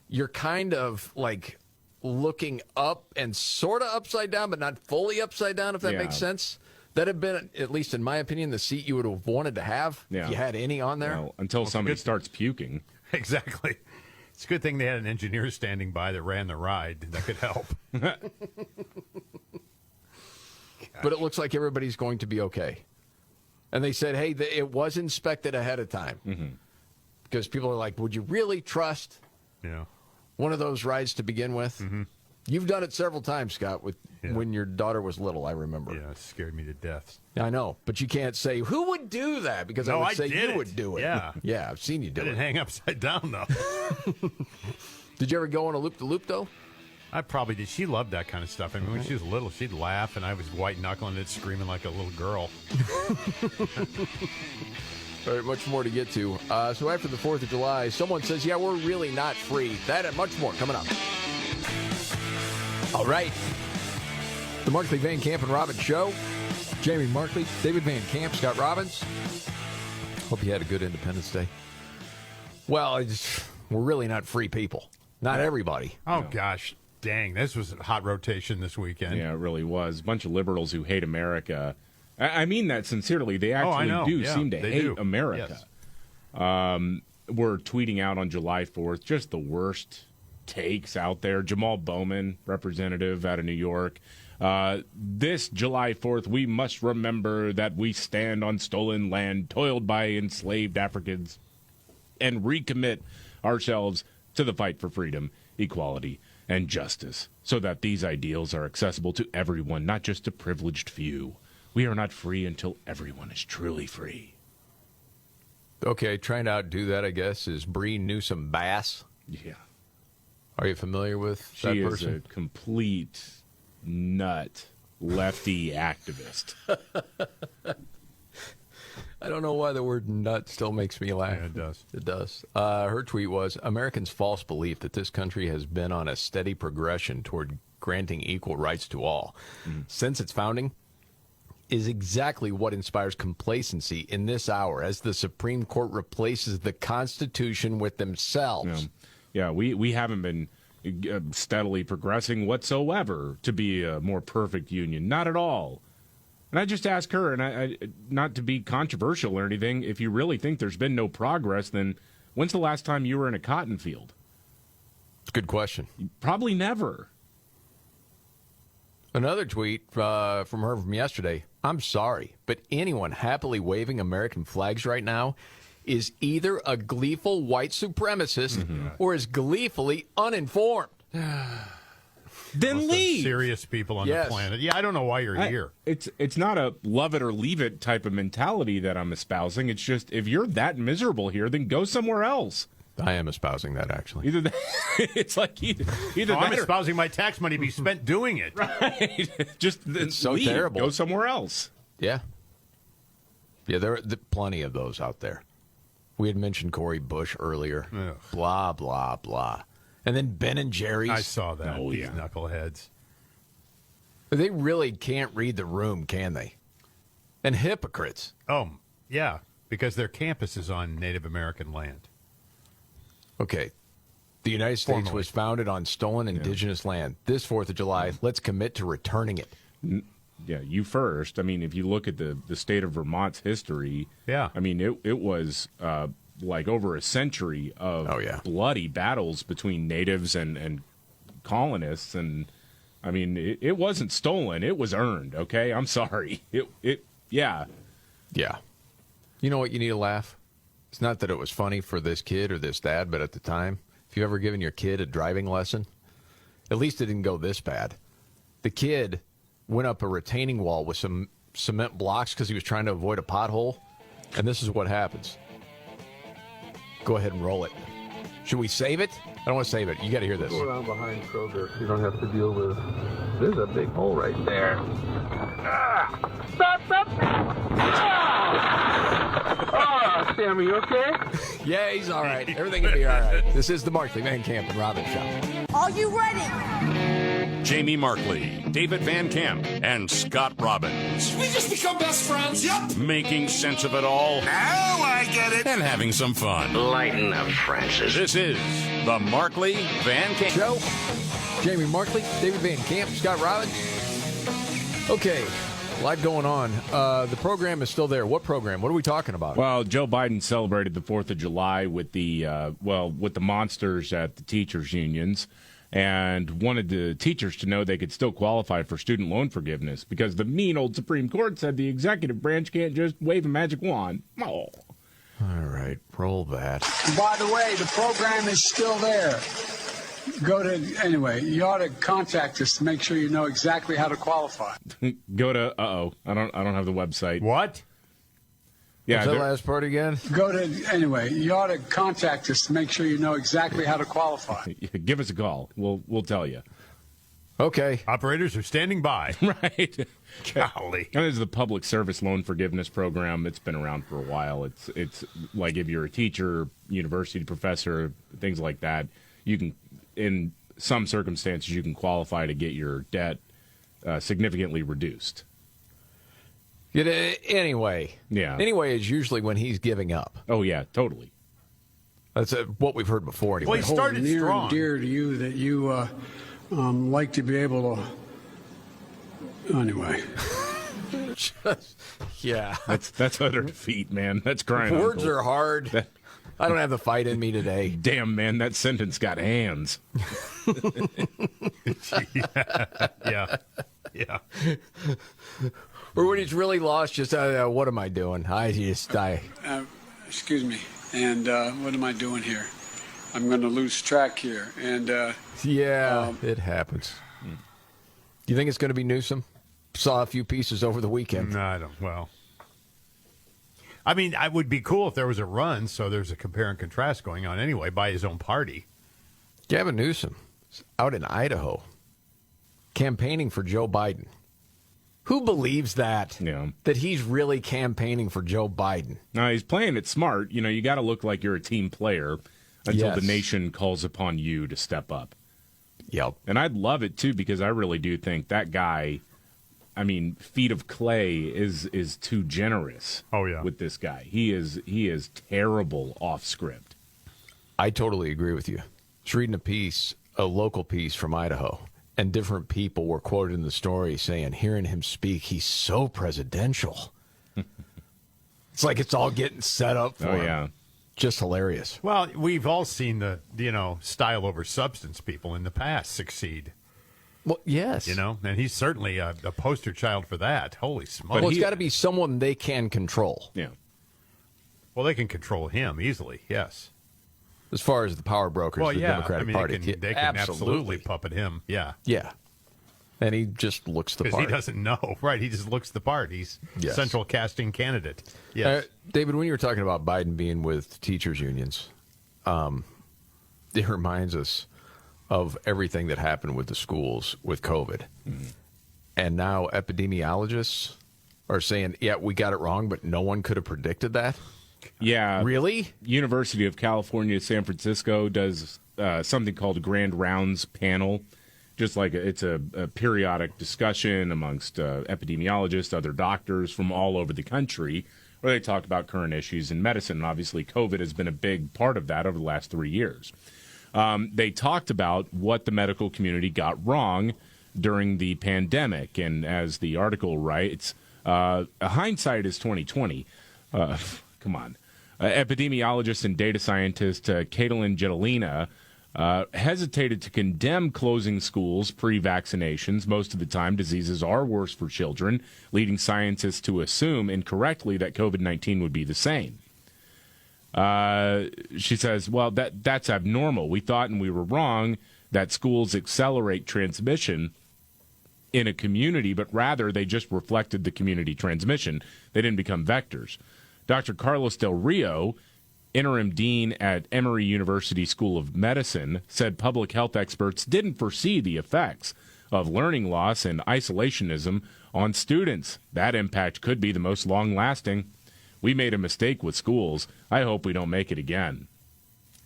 you're kind of like looking up and sort of upside down, but not fully upside down, if that makes sense. That had been, at least in my opinion, the seat you would have wanted to have if you had any on there. Well, until somebody starts puking. Exactly. It's a good thing they had an engineer standing by that ran the ride that could help. But it looks like everybody's going to be okay. And they said, hey, it was inspected ahead of time. Because people are like, would you really trust one of those rides to begin with? You've done it several times, Scott, when your daughter was little, I remember. Yeah, it scared me to death. I know, but you can't say, who would do that? Because I would say you would do it. Yeah. Yeah, I've seen you do I it. didn't hang upside down, though. Did you ever go on a loop-de-loop, though? I probably did. She loved that kind of stuff. I mean, when she was little, she'd laugh, and I was white-knuckling it, screaming like a little girl. All right, much more to get to. So after the 4th of July, someone says, yeah, we're really not free. That and much more coming up. All right. The Markley, Van Camp, and Robbins Show. Jamie Markley, David Van Camp, Scott Robbins. Hope you had a good Independence Day. Well, we're really not free people. Not everybody. Oh, gosh. Dang, this was a hot rotation this weekend. Yeah, it really was. A bunch of liberals who hate America. I mean that sincerely. They actually seem to hate America. Yes. We're tweeting out on July 4th just the worst takes out there. Jamal Bowman, representative out of New York. This July 4th, we must remember that we stand on stolen land, toiled by enslaved Africans, and recommit ourselves to the fight for freedom, equality, and justice, so that these ideals are accessible to everyone, not just a privileged few. We are not free until everyone is truly free. Okay, trying to outdo that, I guess, is Bree Newsome Bass. Yeah. Are you familiar with that She person? is a complete nut lefty activist. I don't know why the word nut still makes me laugh. Yeah, it does. It does. Her tweet was, Americans' false belief that this country has been on a steady progression toward granting equal rights to all since its founding is exactly what inspires complacency in this hour as the Supreme Court replaces the Constitution with themselves. Yeah, we haven't been steadily progressing whatsoever to be a more perfect union. Not at all. And I just ask her, and I not to be controversial or anything, if you really think there's been no progress, then when's the last time you were in a cotton field? It's a good question. Probably never. Another tweet from her from yesterday. I'm sorry, but anyone happily waving American flags right now is either a gleeful white supremacist or is gleefully uninformed. Then leave. Serious people on the planet. Yeah, I don't know why you're here. It's not a love it or leave it type of mentality that I'm espousing. It's just if you're that miserable here, then go somewhere else. I am espousing that, actually. Either that, it's like either I'm that or, espousing my tax money to be spent doing it. right. Just It's so leave. terrible. Go somewhere else. Yeah. Yeah, there are plenty of those out there. We had mentioned Cori Bush earlier. Ugh. Blah, blah, blah. And then Ben and Jerry's. I saw that. Oh, These yeah. knuckleheads. They really can't read the room, can they? And hypocrites. Oh, yeah, because their campus is on Native American land. Okay. The United States Formally. was founded on stolen indigenous land. This 4th of July, let's commit to returning it. Yeah, you first. I mean, if you look at the state of Vermont's history, Yeah. I mean, it was like over a century of bloody battles between natives and colonists, and I mean it wasn't stolen, it was earned. Okay, I'm sorry. Yeah. You know what? You need to laugh. It's not that it was funny for this kid or this dad, but at the time, if you've ever given your kid a driving lesson, at least it didn't go this bad. The kid went up a retaining wall with some cement blocks because he was trying to avoid a pothole, and this is what happens. Go ahead and roll it. Should we save it? I don't want to save it. You got to hear this. Go around behind Kroger. You don't have to deal with. There's a big hole right there. Stop! Oh, Sam, are you okay? Yeah, he's all right. Everything will be all right. This is the Markley, Van Camp, and Robbins Show. Are you ready? Jamie Markley, David Van Camp, and Scott Robbins. We just become best friends. Yep. Making sense of it all. Now I get it. And having some fun. Lighten up, Francis. This is the Markley Van Camp Show. Jamie Markley, David Van Camp, Scott Robbins. Okay, a lot going on. The program is still there. What program? What are we talking about? Well, Joe Biden celebrated the 4th of July with the monsters at the teachers' unions, and wanted the teachers to know they could still qualify for student loan forgiveness because the mean old Supreme Court said the executive branch can't just wave a magic wand. Oh. All right, roll that. By the way, the program is still there. Anyway, you ought to contact us to make sure you know exactly how to qualify. Go to, I don't have the website. What? Yeah, what's that last part again? You ought to contact us to make sure you know exactly how to qualify. Give us a call. We'll tell you. Okay. Operators are standing by. Right. Golly. That is the public service loan forgiveness program. It's been around for a while. It's like if you're a teacher, university professor, things like that, you can, in some circumstances, you can qualify to get your debt significantly reduced. Anyway. Yeah. Anyway is usually when he's giving up. Oh, yeah, totally. That's what we've heard before. Anyway. Well, he started near strong. and dear to you that you like to be able to. Anyway. Yeah. That's utter defeat, man. That's crying. Words uncle. are hard. I don't have the fight in me today. Damn, man, that sentence got hands. Yeah. Or when he's really lost, just what am I doing? I just die. Excuse me. And what am I doing here? I'm going to lose track here. And it happens. Do you think it's going to be Newsome? Saw a few pieces over the weekend. No, I don't. Well, I mean, it would be cool if there was a run, so there's a compare and contrast going on anyway by his own party. Gavin Newsome is out in Idaho campaigning for Joe Biden. Who believes that? Yeah. That he's really campaigning for Joe Biden? No, he's playing it smart. You know, you got to look like you're a team player until the nation calls upon you to step up. Yep. And I'd love it, too, because I really do think that guy, I mean, feet of clay is too generous. Oh, yeah. With this guy. He is terrible off script. I totally agree with you. I was reading a local piece from Idaho, and different people were quoted in the story saying, hearing him speak, he's so presidential. It's like it's all getting set up for him. Yeah. Just hilarious. Well, we've all seen the, style over substance people in the past succeed. Well, yes. And he's certainly a poster child for that. Holy smokes. Well, it's got to be someone they can control. Yeah. Well, they can control him easily, yes. As far as the power brokers, the Democratic Party. They can absolutely puppet him, yeah. Yeah. And he just looks the part. Because he doesn't know, right? He just looks the part. He's central casting candidate. Yes. David, when you were talking about Biden being with teachers' unions, it reminds us of everything that happened with the schools with COVID. Mm-hmm. And now epidemiologists are saying, yeah, we got it wrong, but no one could have predicted that. Yeah. Really? University of California, San Francisco does something called a Grand Rounds panel. Just like it's a periodic discussion amongst epidemiologists, other doctors from all over the country, where they talk about current issues in medicine. And obviously, COVID has been a big part of that over the last 3 years. They talked about what the medical community got wrong during the pandemic. And as the article writes, hindsight is 20/20. Come on. Epidemiologist and data scientist Caitlin Jetelina hesitated to condemn closing schools pre-vaccinations. Most of the time, diseases are worse for children, leading scientists to assume incorrectly that COVID-19 would be the same. She says, well, that's abnormal. We thought, and we were wrong, that schools accelerate transmission in a community, but rather they just reflected the community transmission. They didn't become vectors. Dr. Carlos Del Rio, interim dean at Emory University School of Medicine, said public health experts didn't foresee the effects of learning loss and isolationism on students. That impact could be the most long-lasting. We made a mistake with schools. I hope we don't make it again.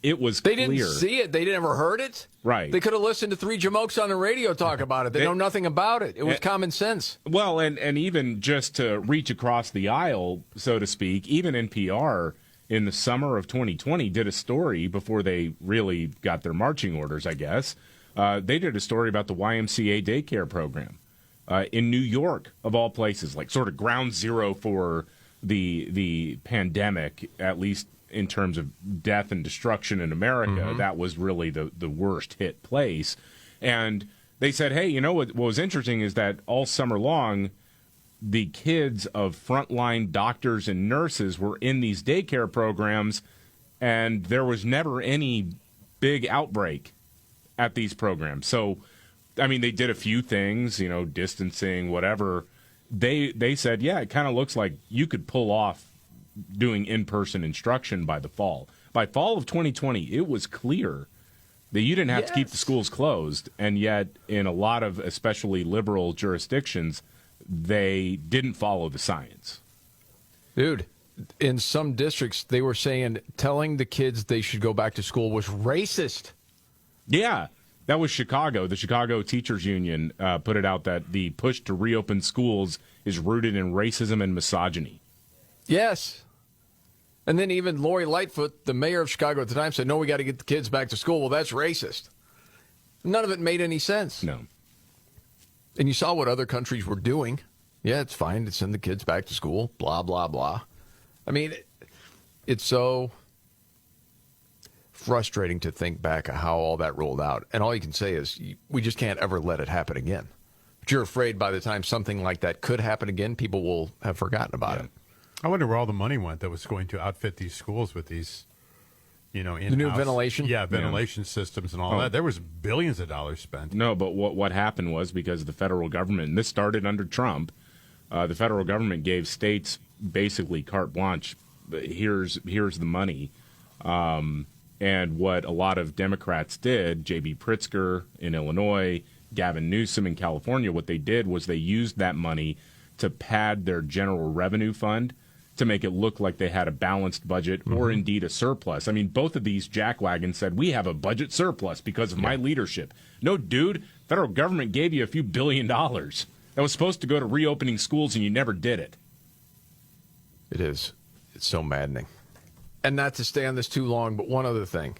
It was They clear. didn't see it. They never heard it. Right. They could have listened to three jamokes on the radio talk about it. They know nothing about it. It was common sense. Well, and even just to reach across the aisle, so to speak, even NPR in the summer of 2020 did a story before they really got their marching orders, I guess. They did a story about the YMCA daycare program in New York, of all places, like sort of ground zero for the pandemic, at least in terms of death and destruction in America. That was really the worst hit place. And they said, hey, you know what was interesting is that all summer long, the kids of frontline doctors and nurses were in these daycare programs, and there was never any big outbreak at these programs. So, I mean, they did a few things, distancing, whatever. They said, yeah, it kind of looks like you could pull off doing in-person instruction by the fall. By fall of 2020, it was clear that you didn't have to keep the schools closed, and yet in a lot of especially liberal jurisdictions, they didn't follow the science. Dude, in some districts, they were saying telling the kids they should go back to school was racist. Yeah, that was Chicago. The Chicago Teachers Union put it out that the push to reopen schools is rooted in racism and misogyny. Yes. And then even Lori Lightfoot, the mayor of Chicago at the time, said, no, we got to get the kids back to school. Well, that's racist. None of it made any sense. No. And you saw what other countries were doing. Yeah, it's fine to send the kids back to school, blah, blah, blah. I mean, it's so frustrating to think back of how all that rolled out. And all you can say is we just can't ever let it happen again. But you're afraid by the time something like that could happen again, people will have forgotten about it. I wonder where all the money went that was going to outfit these schools with these, in-house. The new ventilation? Yeah, ventilation systems and all that. There was billions of dollars spent. No, but what happened was because the federal government, and this started under Trump, the federal government gave states basically carte blanche. Here's the money. And what a lot of Democrats did, J.B. Pritzker in Illinois, Gavin Newsome in California, what they did was they used that money to pad their general revenue fund to make it look like they had a balanced budget or indeed a surplus. I mean, both of these jackwagons said, we have a budget surplus because of my leadership. No, dude, federal government gave you a few $1 billion. That was supposed to go to reopening schools, and you never did it. It is. It's so maddening. And not to stay on this too long, but one other thing.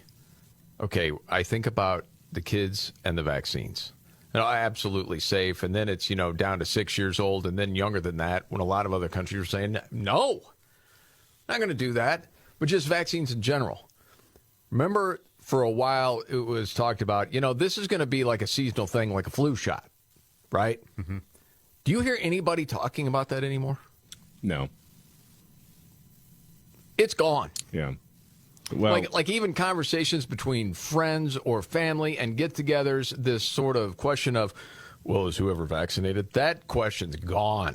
Okay, I think about the kids and the vaccines. Absolutely safe, and then it's, down to 6 years old, and then younger than that, when a lot of other countries are saying, no, not going to do that, but just vaccines in general. Remember, for a while, it was talked about, this is going to be like a seasonal thing, like a flu shot, right? Mm-hmm. Do you hear anybody talking about that anymore? No. It's gone. Yeah. Well, like even conversations between friends or family and get-togethers, this sort of question of, well, is whoever vaccinated? That question's gone.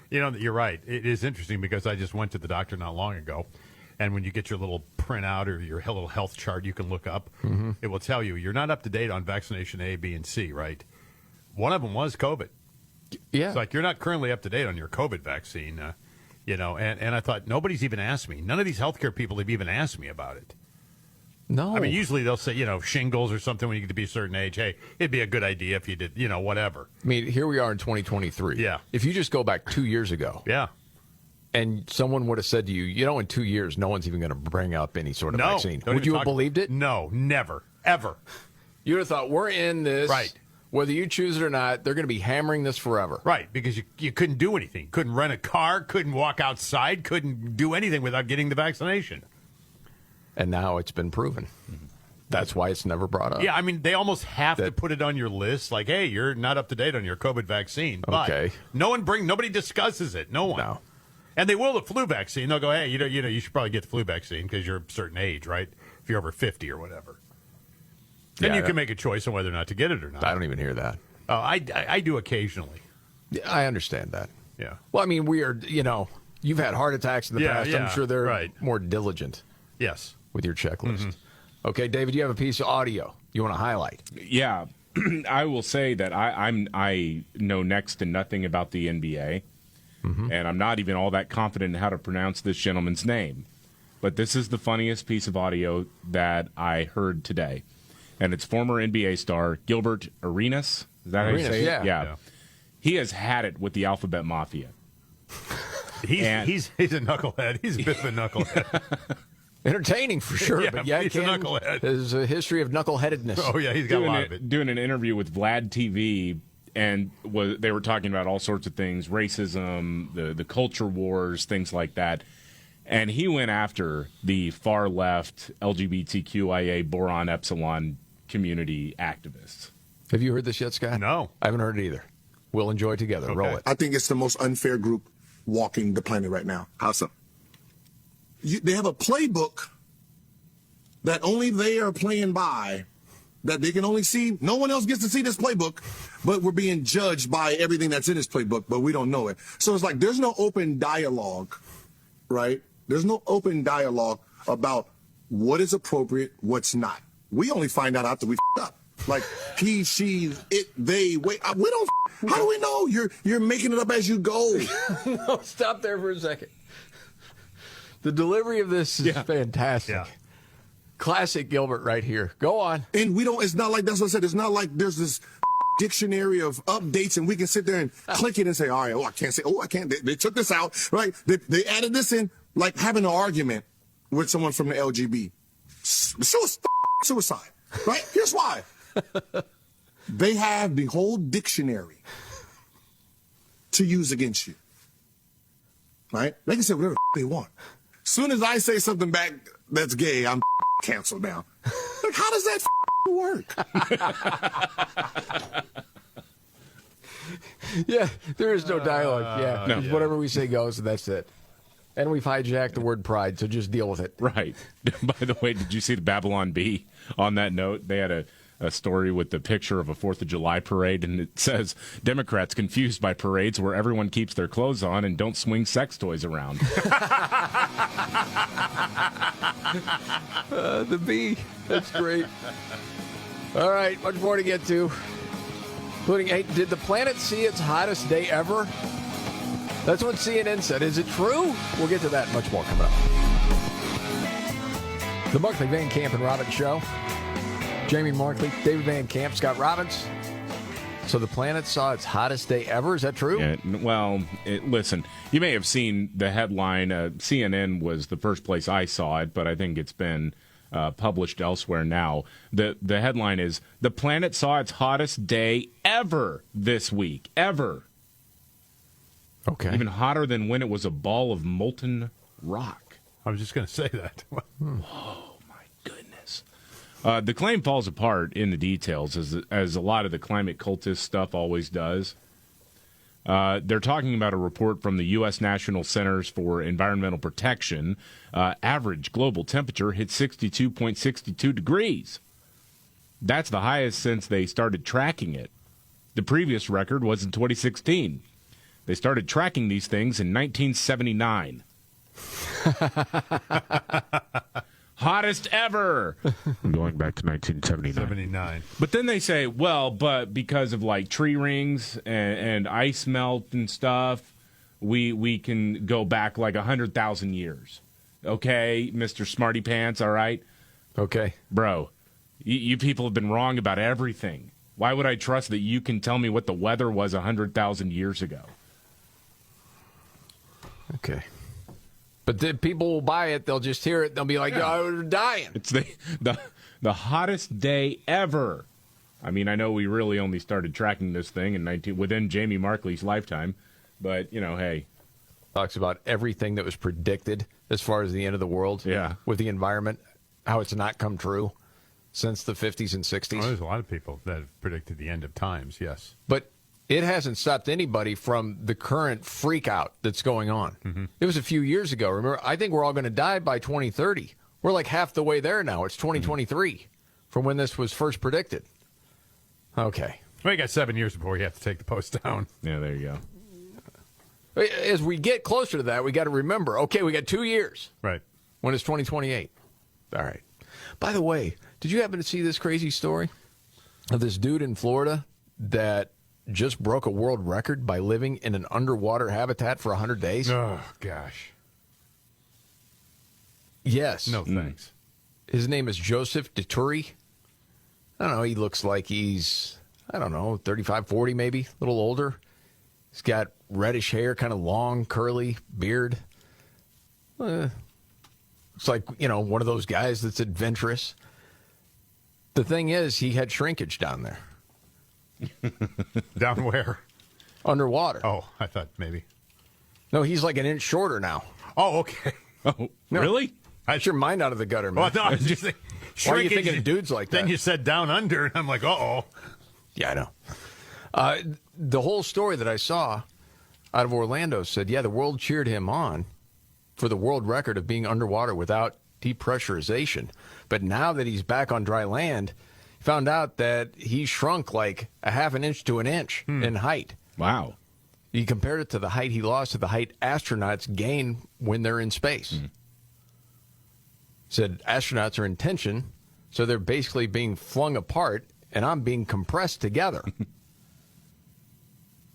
Mm-hmm. You're right. It is interesting because I just went to the doctor not long ago, and when you get your little printout or your little health chart you can look up, it will tell you you're not up to date on vaccination A, B, and C, right? One of them was COVID. Yeah. It's like you're not currently up to date on your COVID vaccine. And I thought, nobody's even asked me. None of these healthcare people have even asked me about it. No. I mean, usually they'll say, shingles or something when you get to be a certain age. Hey, it'd be a good idea if you did, whatever. I mean, here we are in 2023. Yeah. If you just go back 2 years ago. Yeah. And someone would have said to you, in 2 years, no one's even going to bring up any sort of vaccine. Would you have believed it? No, never, ever. You would have thought, we're in this. Right. Whether you choose it or not, they're going to be hammering this forever. Right, because you couldn't do anything. Couldn't rent a car, couldn't walk outside, couldn't do anything without getting the vaccination. And now it's been proven. That's why it's never brought up. Yeah, I mean, they almost have to put it on your list. Like, hey, you're not up to date on your COVID vaccine. But Okay. nobody discusses it. No one. No. And they will the flu vaccine. They'll go, hey, you should probably get the flu vaccine because you're a certain age, right? If you're over 50 or whatever. Then Yeah, you can make a choice on whether or not to get it or not. I don't even hear that. Oh, I do occasionally. Yeah, I understand that. Yeah. Well, I mean, we are, you've had heart attacks in the past. I'm sure they're more diligent Yes. with your checklist. Okay, David, you have a piece of audio you want to highlight. Yeah, I will say that I know next to nothing about the NBA, and I'm not even all that confident in how to pronounce this gentleman's name. But this is the funniest piece of audio that I heard today, and it's former NBA star Gilbert Arenas. Is that how you say it? Yeah. He has had it with the Alphabet Mafia. He's a knucklehead. He's a bit of a knucklehead. Entertaining for sure, Yeah, but he's a knucklehead. There's a history of knuckleheadedness. Oh, yeah, he's got a lot of it. Doing an interview with Vlad TV, and they were talking about all sorts of things, racism, the culture wars, things like that. And he went after the far-left LGBTQIA boron epsilon community activists. Have you heard this yet, Scott? No. I haven't heard it either. We'll enjoy it together. Roll it. I think it's the most unfair group walking the planet right now. How so? They have a playbook that only they are playing by, that they can only see. No one else gets to see this playbook, but we're being judged by everything that's in this playbook, but we don't know it. So it's like there's no open dialogue, right? There's no open dialogue about what is appropriate, what's not. We only find out after we f***ed up. Like he, she, it, they, wait. We don't. How do we know? You're making it up as you go. No, stop there for a second. The delivery of this is fantastic. Yeah. Classic Gilbert right here. Go on. And we don't, it's not like, that's what I said, it's not like there's this dictionary of updates and we can sit there and click it and say, all right, I can't say, I can't, they took this out, right? They added this in, like having an argument with someone from the LGB. Suicide, right? Here's why. They have the whole dictionary to use against you, right? They can say whatever they want. Soon as I say something back that's gay, I'm canceled now. Like, how does that work? Yeah, there is no dialogue. Yeah, whatever we say goes, and that's it. And we've hijacked the word pride, so just deal with it. Right. By the way, did you see the Babylon Bee? On that note, they had a story with the picture of a 4th of July parade, and it says, Democrats confused by parades where everyone keeps their clothes on and don't swing sex toys around. The bee. That's great. All right, much more to get to. Including, hey, did the planet see its hottest day ever? That's what CNN said. Is it true? We'll get to that and much more coming up. The Markley, Van Camp, and Robbins Show. Jamie Markley, David Van Camp, Scott Robbins. So the planet saw its hottest day ever. Is that true? Yeah, well, listen, you may have seen the headline. CNN was the first place I saw it, but I think it's been published elsewhere now. The headline is, the planet saw its hottest day ever this week. Ever. Okay. Even hotter than when it was a ball of molten rock. I was just going to say that. Oh, my goodness. The claim falls apart in the details, as a lot of the climate cultist stuff always does. They're talking about a report from the U.S. National Centers for Environmental Protection. Average global temperature hit 62.62 degrees. That's the highest since they started tracking it. The previous record was in 2016. They started tracking these things in 1979. Hottest ever. Going back to 1979. But then they say, well, but because of like tree rings and ice melt and stuff, we can go back like 100,000 years. Okay, Mr. Smarty Pants, all right? Okay. Bro, you people have been wrong about everything. Why would I trust that you can tell me what the weather was 100,000 years ago? Okay. But then people will buy it. They'll just hear it. They'll be like, oh, we're dying. It's the hottest day ever I mean, I know we really only started tracking this thing within Jamie Markley's lifetime, but, hey. Talks about everything that was predicted as far as the end of the world with the environment, how it's not come true since the 50s and 60s. Well, there's a lot of people that have predicted the end of times, yes. But it hasn't stopped anybody from the current freak out that's going on. Mm-hmm. It was a few years ago. Remember, I think we're all going to die by 2030. We're like half the way there now. It's 2023 from when this was first predicted. Okay. Well, you got 7 years before you have to take the post down. Yeah, there you go. As we get closer to that, we got to remember, okay, we got 2 years. Right. When it's 2028. All right. By the way, did you happen to see this crazy story of this dude in Florida that just broke a world record by living in an underwater habitat for 100 days? Oh, gosh. Yes. No thanks. His name is Joseph Dituri. I don't know. He looks like he's, 35, 40 maybe, a little older. He's got reddish hair, kind of long, curly beard. It's like, one of those guys that's adventurous. The thing is, he had shrinkage down there. Down where? Underwater. Oh, I thought maybe. No, he's like an inch shorter now. Oh, okay. Oh, really? Get your mind out of the gutter, man. Well, no, I was just thinking, why are you thinking of dudes like that? Then you said down under, and I'm like, uh-oh. Yeah, I know. The whole story that I saw out of Orlando said, the world cheered him on for the world record of being underwater without depressurization. But now that he's back on dry land, he found out that he shrunk like a half an inch to an inch in height. Wow. He compared it to the height he lost to the height astronauts gain when they're in space. Said astronauts are in tension, so they're basically being flung apart, and I'm being compressed together.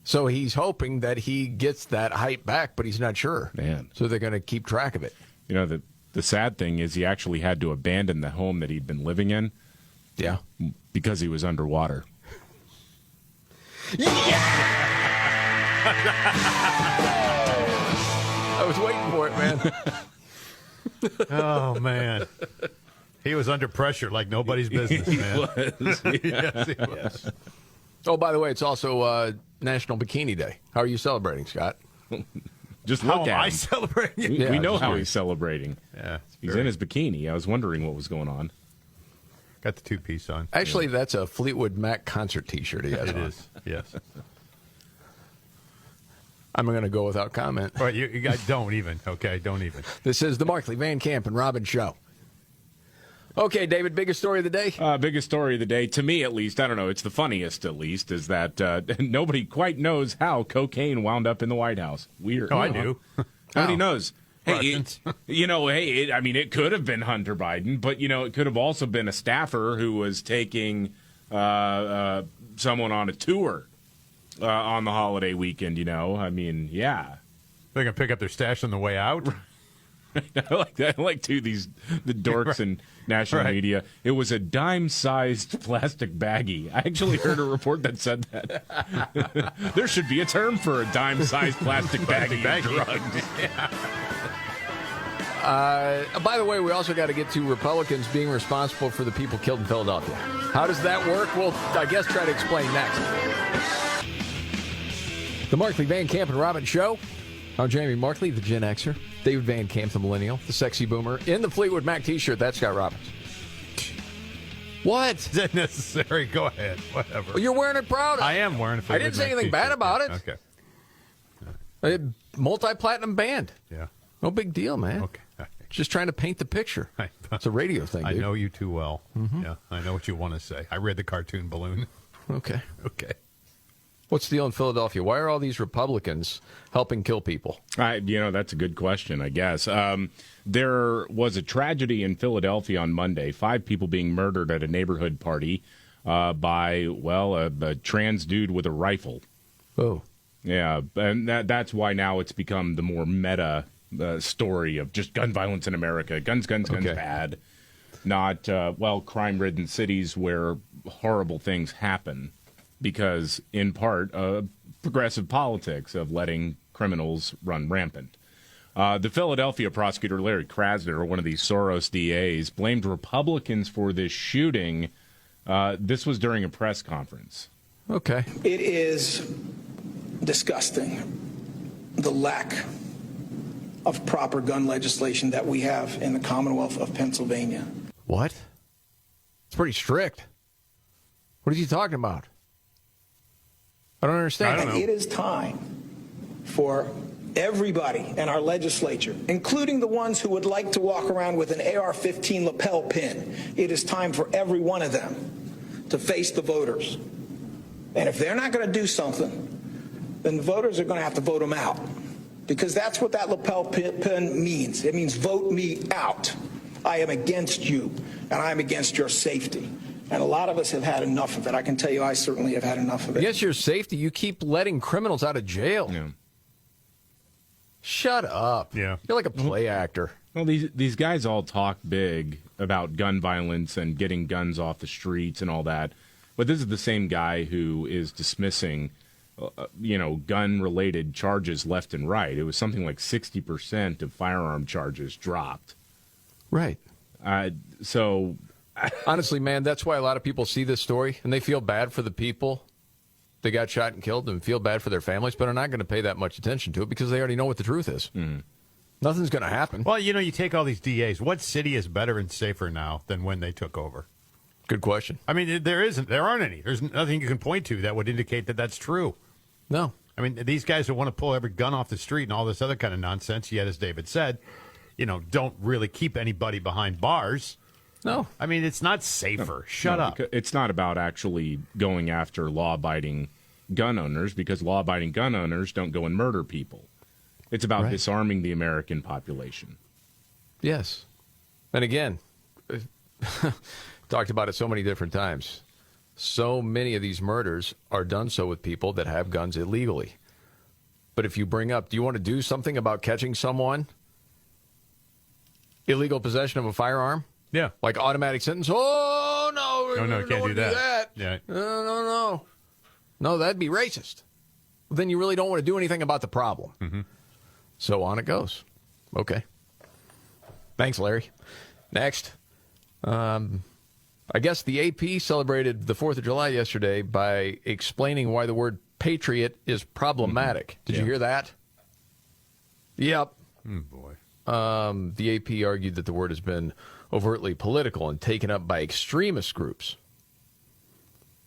So he's hoping that he gets that height back, but he's not sure. Man. So they're going to keep track of it. The sad thing is he actually had to abandon the home that he'd been living in. Yeah. Because he was underwater. I was waiting for it, man. Oh, man. He was under pressure like nobody's business, man. Was. Yes, he was. Oh, by the way, it's also National Bikini Day. How are you celebrating, Scott? Just How look am at I him. celebrating? We know how he's celebrating. Yeah, He's in his bikini. I was wondering what was going on. Got the two-piece on. Actually, that's a Fleetwood Mac concert T-shirt he has It on. is, yes. I'm going to go without comment. All right, you guys don't even. Okay, don't even. This is the Markley, Van Camp, and Robbins Show. Okay, David, biggest story of the day? Biggest story of the day, to me at least, I don't know, it's the funniest at least, is that nobody quite knows how cocaine wound up in the White House. Weird. Oh, I do. Nobody knows. Hey, Russians. it could have been Hunter Biden, but, it could have also been a staffer who was taking someone on a tour on the holiday weekend, yeah. They're going to pick up their stash on the way out? I like that. I like, too, the dorks in national media. It was a dime-sized plastic baggie. I actually heard a report that said that. There should be a term for a dime-sized plastic baggie of drugs. By the way, we also got to get to Republicans being responsible for the people killed in Philadelphia. How does that work? We'll, I guess, try to explain next. The Markley, Van Camp, and Robbins Show. I'm Jamie Markley, the Gen Xer. David Van Camp, the Millennial, the sexy boomer, in the Fleetwood Mac T-shirt. That's Scott Robbins. What? Is that necessary? Go ahead. Whatever. Well, you're wearing it proud. I am wearing a Fleetwood I didn't say Mac anything t-shirt. bad about it. Okay. A multi-platinum band. Yeah. No big deal, man. Okay. Just trying to paint the picture. It's a radio thing, dude. I know you too well. Mm-hmm. Yeah, I know what you want to say. I read the cartoon balloon. Okay. Okay. What's the deal in Philadelphia? Why are all these Republicans helping kill people? That's a good question, I guess. There was a tragedy in Philadelphia on Monday, 5 people being murdered at a neighborhood party by, a trans dude with a rifle. Oh. Yeah, and that's why now it's become the more meta story of just gun violence in America. Guns, Okay. bad. Not, crime-ridden cities where horrible things happen. Because, in part, progressive politics of letting criminals run rampant. The Philadelphia prosecutor, Larry Krasner, one of these Soros DAs, blamed Republicans for this shooting This was during a press conference. Okay. It is disgusting, the lack of proper gun legislation that we have in the Commonwealth of Pennsylvania. What? It's pretty strict. What are you talking about? I don't understand. And it is time for everybody in our legislature, including the ones who would like to walk around with an AR-15 lapel pin, it is time for every one of them to face the voters. And if they're not going to do something, then the voters are going to have to vote them out. Because that's what that lapel pin means. It means vote me out. I am against you, and I am against your safety. And a lot of us have had enough of it. I can tell you I certainly have had enough of it. Against your safety, you keep letting criminals out of jail. Yeah. Shut up. Yeah. You're like a play actor. Well, these guys all talk big about gun violence and getting guns off the streets and all that. But this is the same guy who is dismissing gun-related charges left and right. It was something like 60% of firearm charges dropped. Right. So, honestly, man, that's why a lot of people see this story and they feel bad for the people that got shot and killed and feel bad for their families, but are not going to pay that much attention to it because they already know what the truth is. Mm-hmm. Nothing's going to happen. Well, you take all these DAs. What city is better and safer now than when they took over? Good question. I mean, there aren't any. There's nothing you can point to that would indicate that that's true. No. I mean, these guys who want to pull every gun off the street and all this other kind of nonsense, yet, as David said, don't really keep anybody behind bars. No. I mean, it's not safer. Shut up. It's not about actually going after law-abiding gun owners because law-abiding gun owners don't go and murder people. It's about disarming the American population. Yes. And again, talked about it so many different times. So many of these murders are done so with people that have guns illegally. But if you bring up, do you want to do something about catching someone? Illegal possession of a firearm? Yeah. Like automatic sentence? Oh, no. No, can't do that. Yeah. No. No, that'd be racist. Then you really don't want to do anything about the problem. Mm-hmm. So on it goes. Okay. Thanks, Larry. Next. I guess the AP celebrated the 4th of July yesterday by explaining why the word patriot is problematic. Did you hear that? Yep. Oh, boy. The AP argued that the word has been overtly political and taken up by extremist groups,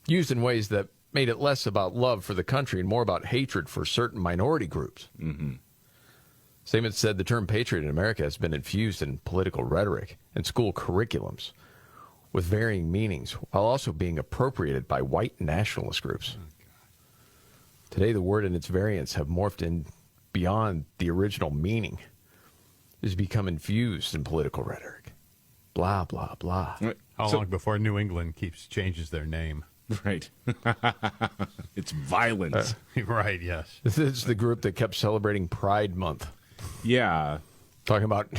used in ways that made it less about love for the country and more about hatred for certain minority groups. Mm-hmm. Statement said the term patriot in America has been infused in political rhetoric and school curriculums with varying meanings, while also being appropriated by white nationalist groups. Today, the word and its variants have morphed in beyond the original meaning. It has become infused in political rhetoric. Blah, blah, blah. How long before New England changes their name? Right. It's violence. Right, yes. This is the group that kept celebrating Pride Month. Yeah. Talking about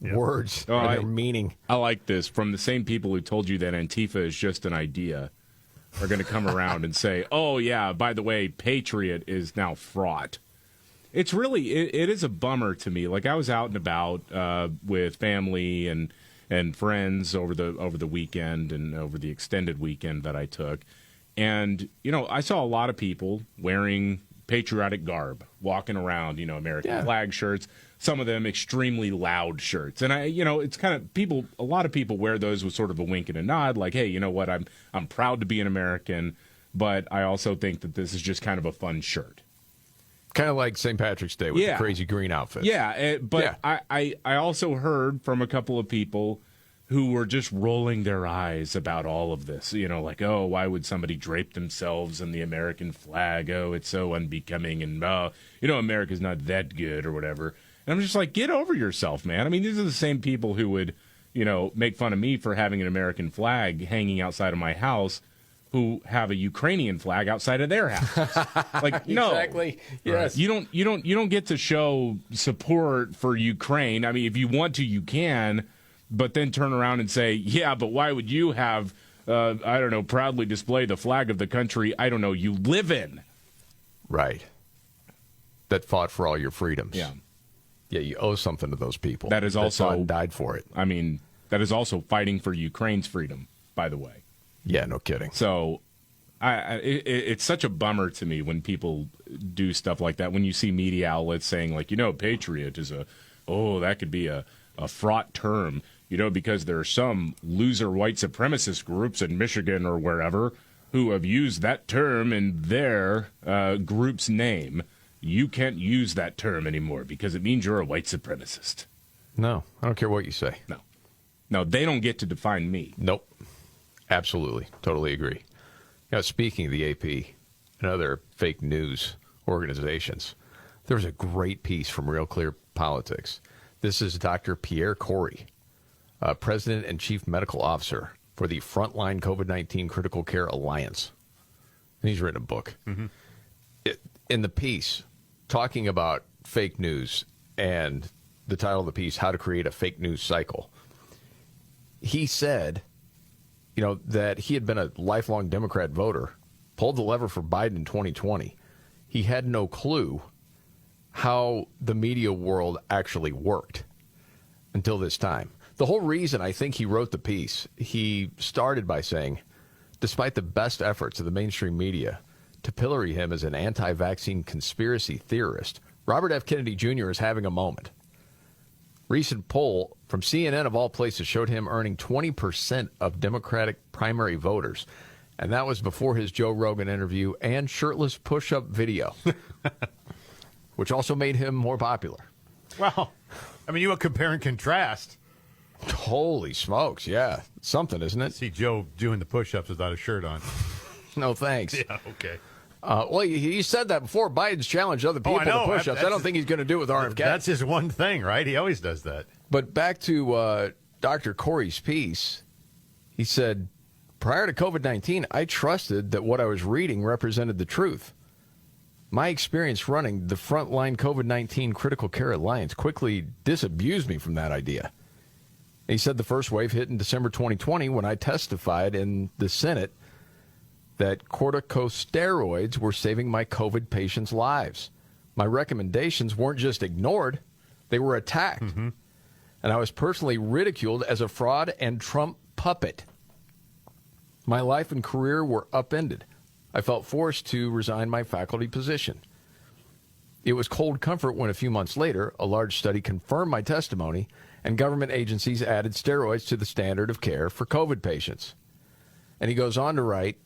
words and their meaning. I like this. From the same people who told you that Antifa is just an idea are going to come around and say, oh, yeah, by the way, patriot is now fraught. It's really, it is a bummer to me. Like, I was out and about with family and friends over the weekend and over the extended weekend that I took. And, I saw a lot of people wearing patriotic garb, walking around, American flag shirts, some of them extremely loud shirts. And it's kind of a lot of people wear those with sort of a wink and a nod, like, hey, you know what, I'm proud to be an American, but I also think that this is just kind of a fun shirt. Kind of like St. Patrick's Day with the crazy green outfits. Yeah, but I also heard from a couple of people who were just rolling their eyes about all of this. Like, oh, why would somebody drape themselves in the American flag? Oh, it's so unbecoming, and, America's not that good or whatever. And I'm just like, get over yourself, man. I mean, these are the same people who would, make fun of me for having an American flag hanging outside of my house, who have a Ukrainian flag outside of their house. Like, no. Exactly. Yes. You don't get to show support for Ukraine. I mean, if you want to, you can, but then turn around and say, yeah, but why would you have, proudly display the flag of the country, you live in? Right. That fought for all your freedoms. Yeah. Yeah, you owe something to those people. That is also died for it. I mean, that is also fighting for Ukraine's freedom, by the way. Yeah, no kidding. So it's such a bummer to me when people do stuff like that. When you see media outlets saying, like, patriot is that could be a fraught term, because there are some loser white supremacist groups in Michigan or wherever who have used that term in their group's name. You can't use that term anymore because it means you're a white supremacist. No, I don't care what you say. No, they don't get to define me. Nope. Absolutely. Totally agree. Speaking of the AP and other fake news organizations, there was a great piece from Real Clear Politics. This is Dr. Pierre Corey, President and Chief Medical Officer for the Frontline COVID-19 Critical Care Alliance. And he's written a book. Mm-hmm. In the piece, talking about fake news and the title of the piece, How to Create a Fake News Cycle, he said, that he had been a lifelong Democrat voter, pulled the lever for Biden in 2020. He had no clue how the media world actually worked until this time. The whole reason I think he wrote the piece, he started by saying, despite the best efforts of the mainstream media to pillory him as an anti-vaccine conspiracy theorist, Robert F. Kennedy Jr. is having a moment. Recent poll from CNN, of all places, showed him earning 20% of Democratic primary voters. And that was before his Joe Rogan interview and shirtless push-up video, which also made him more popular. Well, you would compare and contrast. Holy smokes, yeah. Something, isn't it? See Joe doing the push-ups without a shirt on. No, thanks. Yeah, okay. Well, he said that before. Biden's challenged other people to push-ups. I don't think he's going to do it with RFK. That's his one thing, right? He always does that. But back to Dr. Corey's piece, he said, prior to COVID-19, I trusted that what I was reading represented the truth. My experience running the Frontline COVID-19 Critical Care Alliance quickly disabused me from that idea. He said the first wave hit in December 2020 when I testified in the Senate that corticosteroids were saving my COVID patients' lives. My recommendations weren't just ignored, they were attacked. Mm-hmm. And I was personally ridiculed as a fraud and Trump puppet. My life and career were upended. I felt forced to resign my faculty position. It was cold comfort when a few months later, a large study confirmed my testimony and government agencies added steroids to the standard of care for COVID patients. And he goes on to write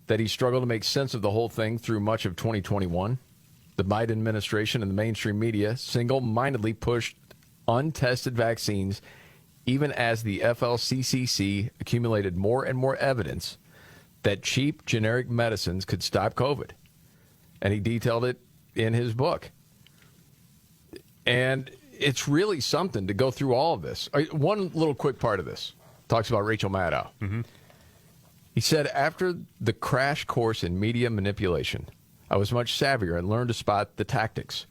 that he struggled to make sense of the whole thing through much of 2021. The Biden administration and the mainstream media single-mindedly pushed untested vaccines, even as the FLCCC accumulated more and more evidence that cheap generic medicines could stop COVID. And he detailed it in his book. And it's really something to go through all of this. One little quick part of this talks about Rachel Maddow. Mm-hmm. He said, after the crash course in media manipulation, I was much savvier and learned to spot the tactics.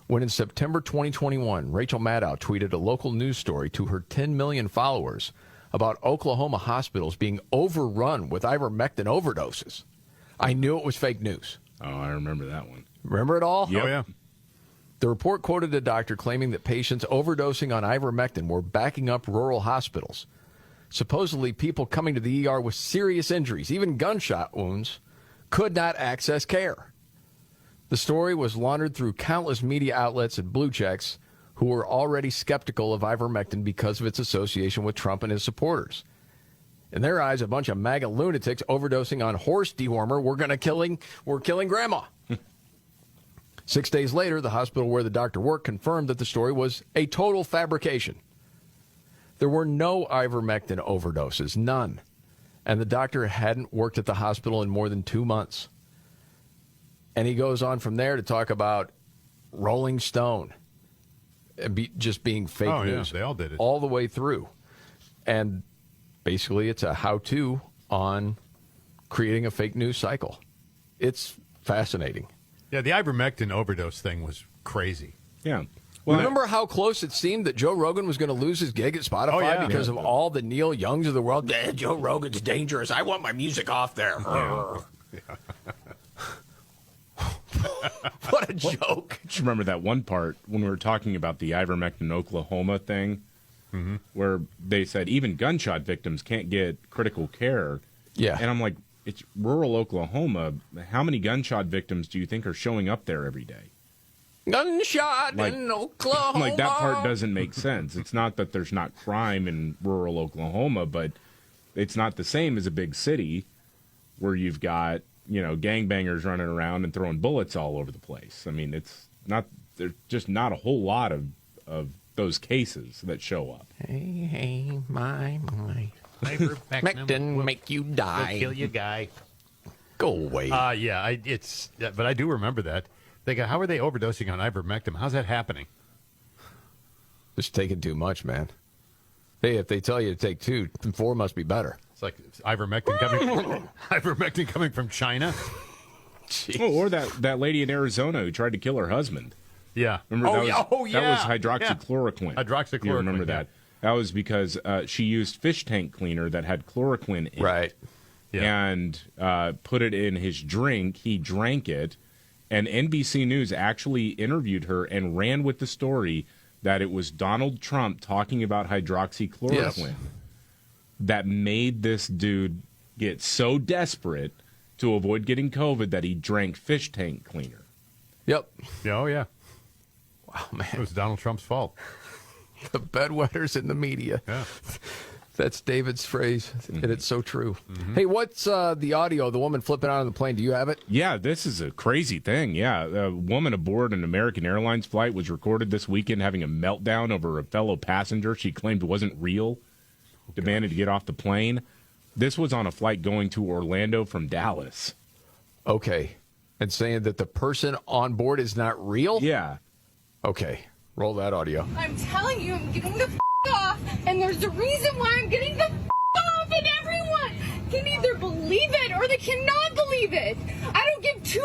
When in September 2021, Rachel Maddow tweeted a local news story to her 10 million followers about Oklahoma hospitals being overrun with ivermectin overdoses, I knew it was fake news. Oh, I remember that one. Remember it all? Yep. Oh, yeah. The report quoted a doctor claiming that patients overdosing on ivermectin were backing up rural hospitals. Supposedly, people coming to the ER with serious injuries, even gunshot wounds, could not access care. The story was laundered through countless media outlets and blue checks who were already skeptical of ivermectin because of its association with Trump and his supporters. In their eyes, a bunch of MAGA lunatics overdosing on horse dewormer were killing grandma. 6 days later, the hospital where the doctor worked confirmed that the story was a total fabrication. There were no ivermectin overdoses, none. And the doctor hadn't worked at the hospital in more than 2 months. And he goes on from there to talk about Rolling Stone and just being fake news. Yeah, they all did it. All the way through. And basically it's a how-to on creating a fake news cycle. It's fascinating. Yeah, the ivermectin overdose thing was crazy. Yeah. Well, remember how close it seemed that Joe Rogan was going to lose his gig at Spotify because of all the Neil Youngs of the world? Joe Rogan's dangerous. I want my music off there. Yeah. What a joke. Just remember that one part when we were talking about the ivermectin Oklahoma thing, where they said even gunshot victims can't get critical care Yeah. And I'm like, it's rural Oklahoma. How many gunshot victims do you think are showing up there every day? Gunshot in Oklahoma. Like, that part doesn't make sense. It's not that there's not crime in rural Oklahoma, but it's not the same as a big city where you've got, gangbangers running around and throwing bullets all over the place. I mean, there's just not a whole lot of those cases that show up. Hey, my. Ivermectin make you die. Kill you, guy. Go away. But I do remember that. They go, how are they overdosing on ivermectin? How's that happening? Just taking too much, man. Hey, if they tell you to take 2, 4 must be better. It's like ivermectin coming from China. Oh, or that lady in Arizona who tried to kill her husband. Yeah. Remember that was yeah. hydroxychloroquine. Hydroxychloroquine. You remember that? That was because she used fish tank cleaner that had chloroquine in it. Yeah. And put it in his drink. He drank it. And NBC News actually interviewed her and ran with the story that it was Donald Trump talking about hydroxychloroquine that made this dude get so desperate to avoid getting COVID that he drank fish tank cleaner. Yep. Oh, yeah. Wow, man. It was Donald Trump's fault. The bedwetters in the media. Yeah. That's David's phrase, and it's so true. Mm-hmm. Hey, what's the audio? The woman flipping out on the plane. Do you have it? Yeah, this is a crazy thing. Yeah, a woman aboard an American Airlines flight was recorded this weekend having a meltdown over a fellow passenger she claimed wasn't real, demanded to get off the plane. This was on a flight going to Orlando from Dallas. Okay. And saying that the person on board is not real? Yeah. Okay. Roll that audio. I'm telling you, I'm getting the off, and there's a reason why I'm getting the off, and everyone can either believe it or they cannot believe it. I don't give 2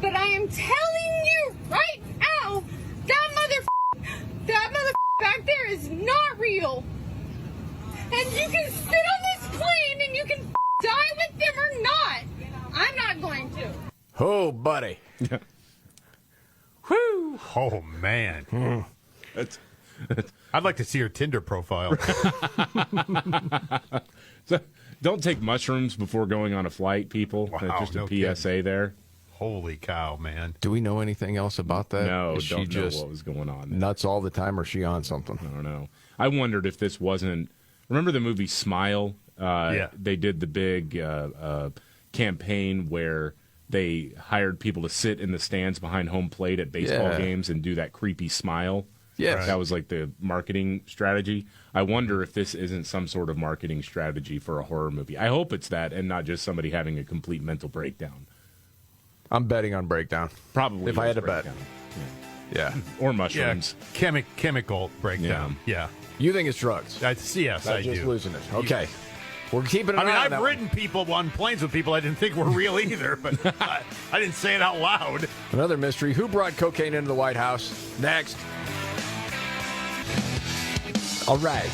but I am telling you right now, that mother back there is not real. And you can sit on this plane and you can die with them or not. I'm not going to. Oh, buddy. Whew. Oh, man. I'd like to see her Tinder profile. So, don't take mushrooms before going on a flight, people. Wow, Just a no PSA kidding. there. Holy cow, man. Do we know anything else about that? No, Is don't she know just what was going on there. nuts all the time, or is she on something? I don't know. I wondered if this wasn't... Remember the movie Smile? Yeah. They did the big campaign where they hired people to sit in the stands behind home plate at baseball games and do that creepy smile. Yes. That was like the marketing strategy. I wonder if this isn't some sort of marketing strategy for a horror movie. I hope it's that and not just somebody having a complete mental breakdown. I'm betting on breakdown. Probably. If I had to bet. breakdown. Yeah. Or mushrooms. Chemical breakdown. Yeah. You think it's drugs? Yes, I just do. losing it. Okay. We're keeping an eye on I've that ridden people on planes with people I didn't think were real either, but I didn't say it out loud. Another mystery. Who brought cocaine into the White House? Next. All right.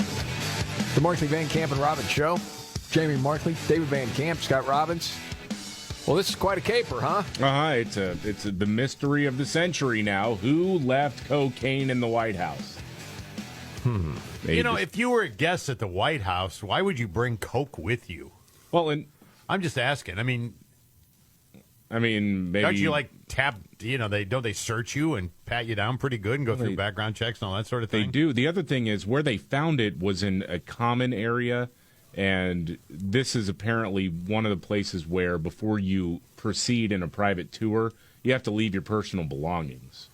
The Markley, Van Camp, and Robbins Show. Jamie Markley, David Van Camp, Scott Robbins. Well, this is quite a caper, huh? It's the mystery of the century now. Who left cocaine in the White House? If you were a guest at the White House, why would you bring Coke with you? Well, and I'm just asking. I mean, maybe don't you don't they search you and pat you down pretty good and go through background checks and all that sort of thing? They do. The other thing is where they found it was in a common area, and this is apparently one of the places where before you proceed in a private tour, you have to leave your personal belongings.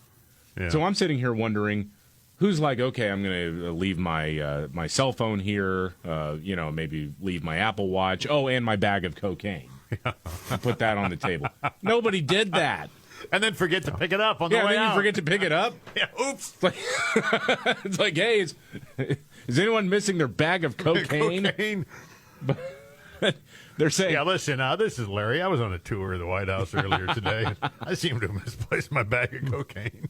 Yeah. So I'm sitting here wondering, who's like, okay, I'm going to leave my my cell phone here, maybe leave my Apple Watch, and my bag of cocaine. Put that on the table. Nobody did that. And then forget to pick it up on the way then out. you forget to pick it up. Yeah, oops. It's like, hey, is anyone missing their bag of cocaine? But they're saying... Yeah, listen, this is Larry. I was on a tour of the White House earlier today. I seem to have misplaced my bag of cocaine.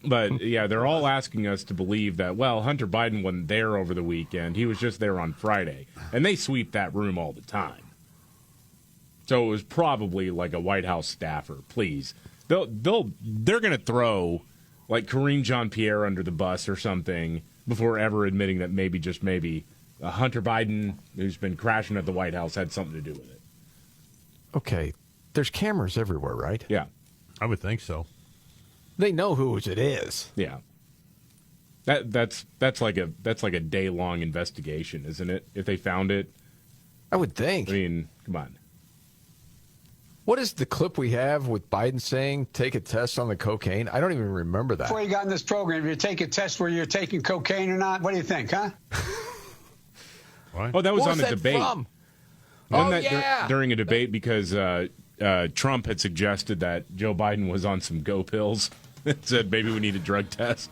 But, yeah, they're all asking us to believe that, well, Hunter Biden wasn't there over the weekend. He was just there on Friday. And they sweep that room all the time. So it was probably like a White House staffer. Please. They're going to throw, like, Karine Jean-Pierre under the bus or something before ever admitting that maybe, just maybe, Hunter Biden, who's been crashing at the White House, had something to do with it. Okay, there's cameras everywhere, right? Yeah, I would think so. They know whose it is. yeah. That's like a day-long investigation, isn't it? If they found it, I would think. I mean, come on. What is the clip we have with Biden saying, take a test on the cocaine? I don't even remember that. Before you got in this program, you take a test where you're taking cocaine or not. What do you think, huh? What? Oh, that was What on was a that debate. from? Wasn't Oh, that yeah. during a debate because Trump had suggested that Joe Biden was on some go pills. It said maybe we need a drug test.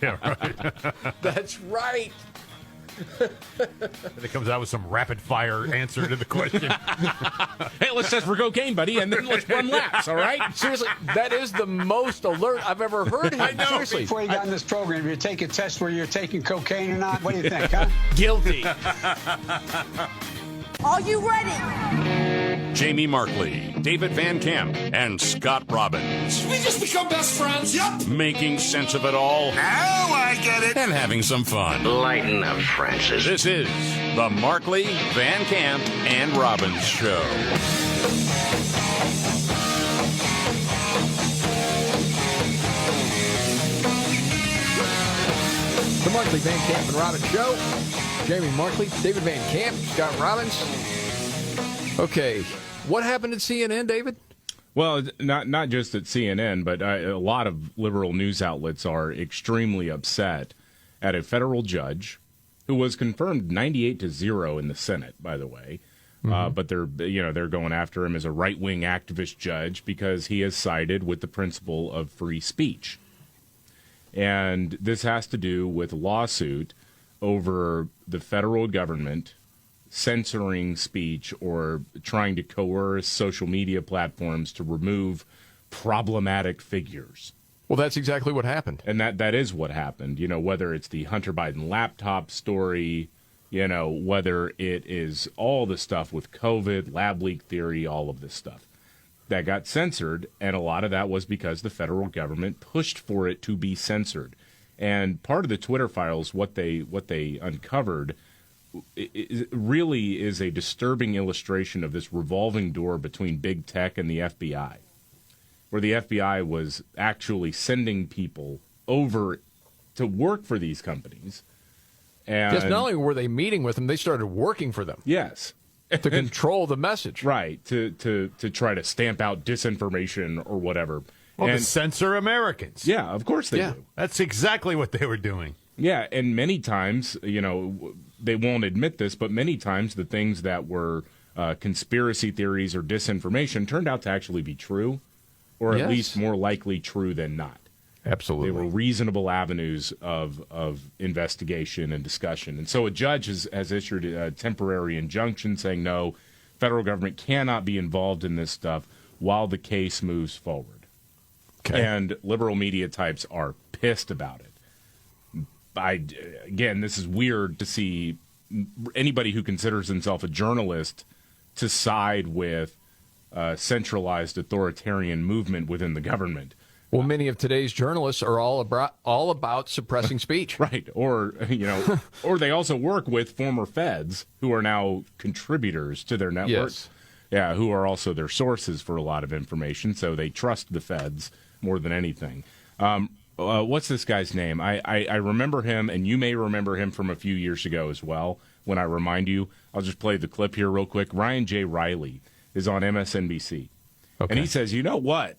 Yeah, right. That's right. And it comes out with some rapid-fire answer to the question. Hey, let's test for cocaine, buddy, and then let's run laps, all right? Seriously, that is the most alert I've ever heard him. I know. Seriously. Before you got in this program, you take a test where you're taking cocaine or not. What do you think, huh? Guilty. Are you ready? Jamie Markley, David Van Camp, and Scott Robbins. We just become best friends. Yep. Making sense of it all Now I get it. and having some fun. Lighten up, Francis. This is the Markley, Van Camp, and Robbins Show. The Markley, Van Camp, and Robbins Show. Jamie Markley, David Van Camp, Scott Robbins. Okay, what happened at CNN, David? Well, not just at CNN, but a lot of liberal news outlets are extremely upset at a federal judge who was confirmed 98-0 in the Senate, by the way. But they're going after him as a right-wing activist judge because he has sided with the principle of free speech. And this has to do with a lawsuit over the federal government censoring speech or trying to coerce social media platforms to remove problematic figures. Well, that's exactly what happened. And that is what happened. You know, whether it's the Hunter Biden laptop story, you know, whether it is all the stuff with COVID, lab leak theory, all of this stuff that got censored. And a lot of that was because the federal government pushed for it to be censored. And part of the Twitter files, what they uncovered, it really is a disturbing illustration of this revolving door between big tech and the FBI, where the FBI was actually sending people over to work for these companies. And Yes, not only were they meeting with them, they started working for them. Yes. To control the message. Right, to try to stamp out disinformation or whatever. Well, and to censor Americans. Yeah, of course they do. That's exactly what they were doing. Yeah, and many times, you know, they won't admit this, but many times the things that were conspiracy theories or disinformation turned out to actually be true, or at least more likely true than not. Absolutely. They were reasonable avenues of investigation and discussion. And so a judge has issued a temporary injunction saying, no, federal government cannot be involved in this stuff while the case moves forward. Okay. And liberal media types are pissed about it. Again, this is weird to see anybody who considers himself a journalist to side with a centralized authoritarian movement within the government. Well, many of today's journalists are all about suppressing speech. Right. Or, you know, or they also work with former feds who are now contributors to their network. Yes. Yeah, who are also their sources for a lot of information, so they trust the feds more than anything. What's this guy's name? I remember him, and you may remember him from a few years ago as well. When I remind you, I'll just play the clip here real quick. Ryan J. Riley is on MSNBC. Okay. And he says, you know what?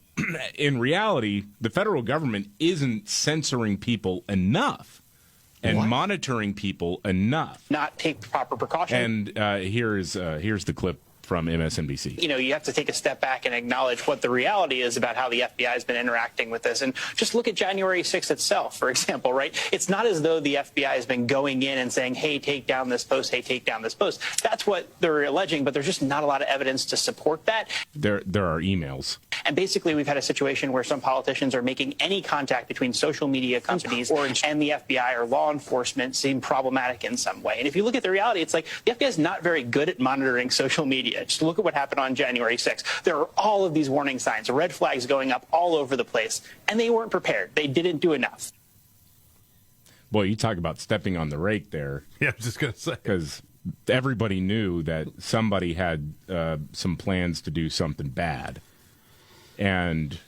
In reality, the federal government isn't censoring people enough and monitoring people enough. Not take proper precautions. And here's the clip from MSNBC. You know, you have to take a step back and acknowledge what the reality is about how the FBI has been interacting with this. And just look at January 6th itself, for example, right? It's not as though the FBI has been going in and saying, hey, take down this post, hey, take down this post. That's what they're alleging, but there's just not a lot of evidence to support that. There are emails. And basically, we've had a situation where some politicians are making any contact between social media companies and the FBI or law enforcement seem problematic in some way. And if you look at the reality, it's like the FBI is not very good at monitoring social media. Just look at what happened on January 6th. There are all of these warning signs, red flags going up all over the place, and they weren't prepared. They didn't do enough. Boy, you talk about stepping on the rake there. Yeah, I was just going to say. Because everybody knew that somebody had some plans to do something bad. And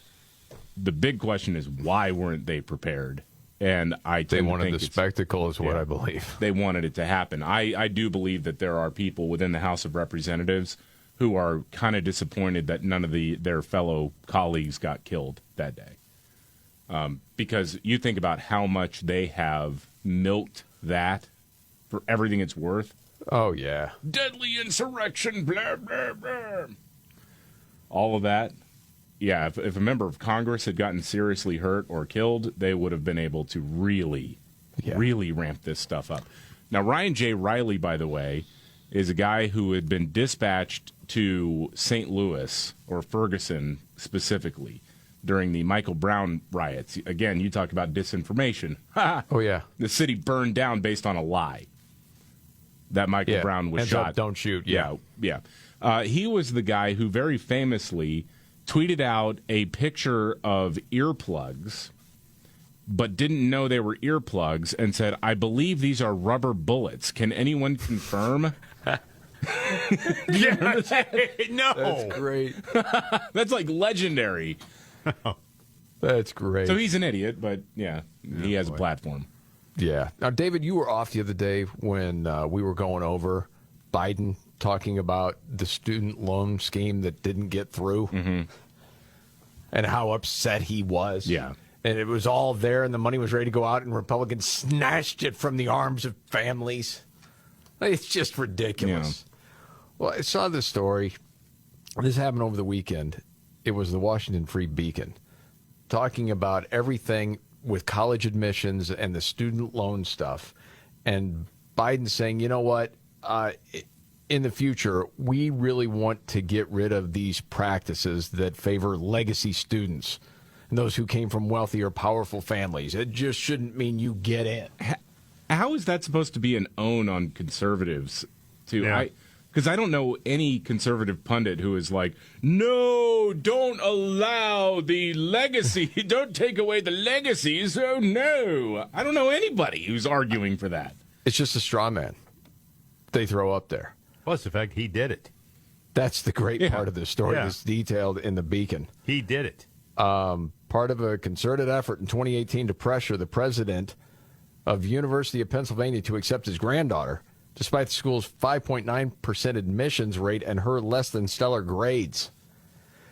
the big question is, why weren't they prepared? And they wanted the spectacle is what I believe. They wanted it to happen. I do believe that there are people within the House of Representatives who are kind of disappointed that none of their fellow colleagues got killed that day. Because you think about how much they have milked that for everything it's worth. Oh, yeah. Deadly insurrection, blah, blah, blah. All of that. Yeah, if a member of Congress had gotten seriously hurt or killed, they would have been able to really ramp this stuff up. Now, Ryan J. Riley, by the way, is a guy who had been dispatched to St. Louis, or Ferguson specifically, during the Michael Brown riots. Again, you talk about disinformation. Oh, yeah. The city burned down based on a lie. That Michael Brown was shot. Up, don't shoot. Yeah. He was the guy who very famously tweeted out a picture of earplugs, but didn't know they were earplugs, and said, "I believe these are rubber bullets. Can anyone confirm?" Yeah, no. That's great. That's like legendary. That's great. So he's an idiot, but yeah, he has a platform. Yeah. Now, David, you were off the other day when we were going over Biden talking about the student loan scheme that didn't get through and how upset he was. Yeah. And it was all there and the money was ready to go out and Republicans snatched it from the arms of families. It's just ridiculous. Yeah. Well, I saw this story. This happened over the weekend. It was the Washington Free Beacon talking about everything with college admissions and the student loan stuff. And Biden saying, you know what, in the future, we really want to get rid of these practices that favor legacy students and those who came from wealthy or powerful families. It just shouldn't mean you get in. How is that supposed to be an own on conservatives, too? Yeah. Because I don't know any conservative pundit who is like, no, don't allow the legacy. Don't take away the legacies. Oh, no. I don't know anybody who's arguing for that. It's just a straw man they throw up there. Plus the fact he did it. That's the great part of this story. Yeah. That's detailed in the Beacon. He did it. Part of a concerted effort in 2018 to pressure the president of University of Pennsylvania to accept his granddaughter, despite the school's 5.9% admissions rate and her less than stellar grades.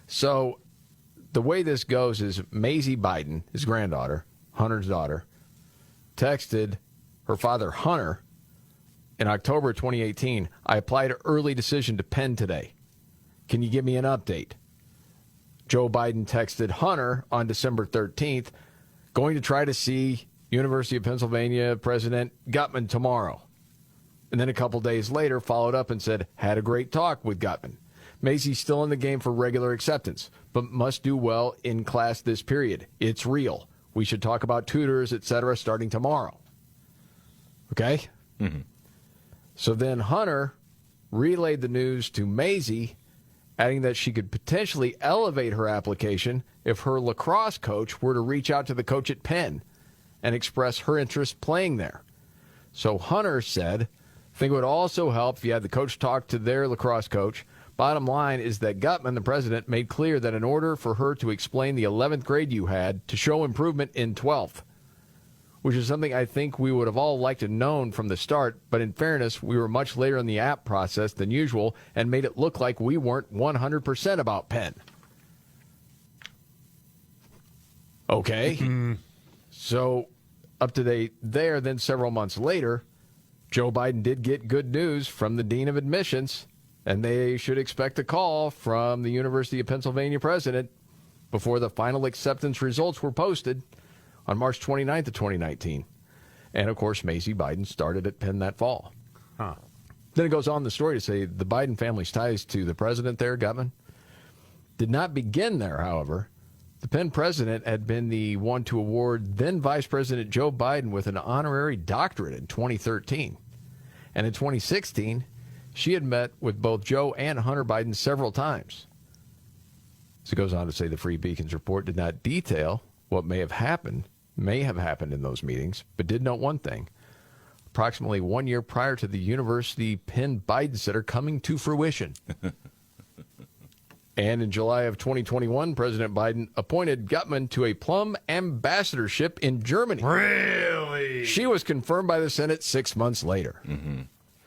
So the way this goes is Maisie Biden, his granddaughter, Hunter's daughter, texted her father, Hunter, in October 2018, I applied an early decision to Penn today. Can you give me an update? Joe Biden texted Hunter on December 13th, going to try to see University of Pennsylvania President Gutman tomorrow. And then a couple days later, followed up and said, had a great talk with Gutman. Maisie's still in the game for regular acceptance, but must do well in class this period. It's real. We should talk about tutors, etc., starting tomorrow. Okay? Mm-hmm. So then Hunter relayed the news to Maisie, adding that she could potentially elevate her application if her lacrosse coach were to reach out to the coach at Penn and express her interest playing there. So Hunter said, I think it would also help if you had the coach talk to their lacrosse coach. Bottom line is that Gutman, the president, made clear that in order for her to explain the 11th grade you had to show improvement in 12th, which is something I think we would have all liked to have known from the start, but in fairness, we were much later in the app process than usual and made it look like we weren't 100% about Penn. Okay. So up to date there, then several months later, Joe Biden did get good news from the Dean of Admissions, and they should expect a call from the University of Pennsylvania president before the final acceptance results were posted on March 29th of 2019. And, of course, Maisie Biden started at Penn that fall. Huh. Then it goes on the story to say the Biden family's ties to the president there, Gutman, did not begin there, however. The Penn president had been the one to award then Vice President Joe Biden with an honorary doctorate in 2013. And in 2016, she had met with both Joe and Hunter Biden several times. So it goes on to say the Free Beacon's report did not detail what may have happened may have happened in those meetings, but did note one thing. Approximately 1 year prior to the university pinned Biden sitter coming to fruition. And in July of 2021, President Biden appointed Gutmann to a Plum ambassadorship in Germany. Really? She was confirmed by the Senate 6 months later.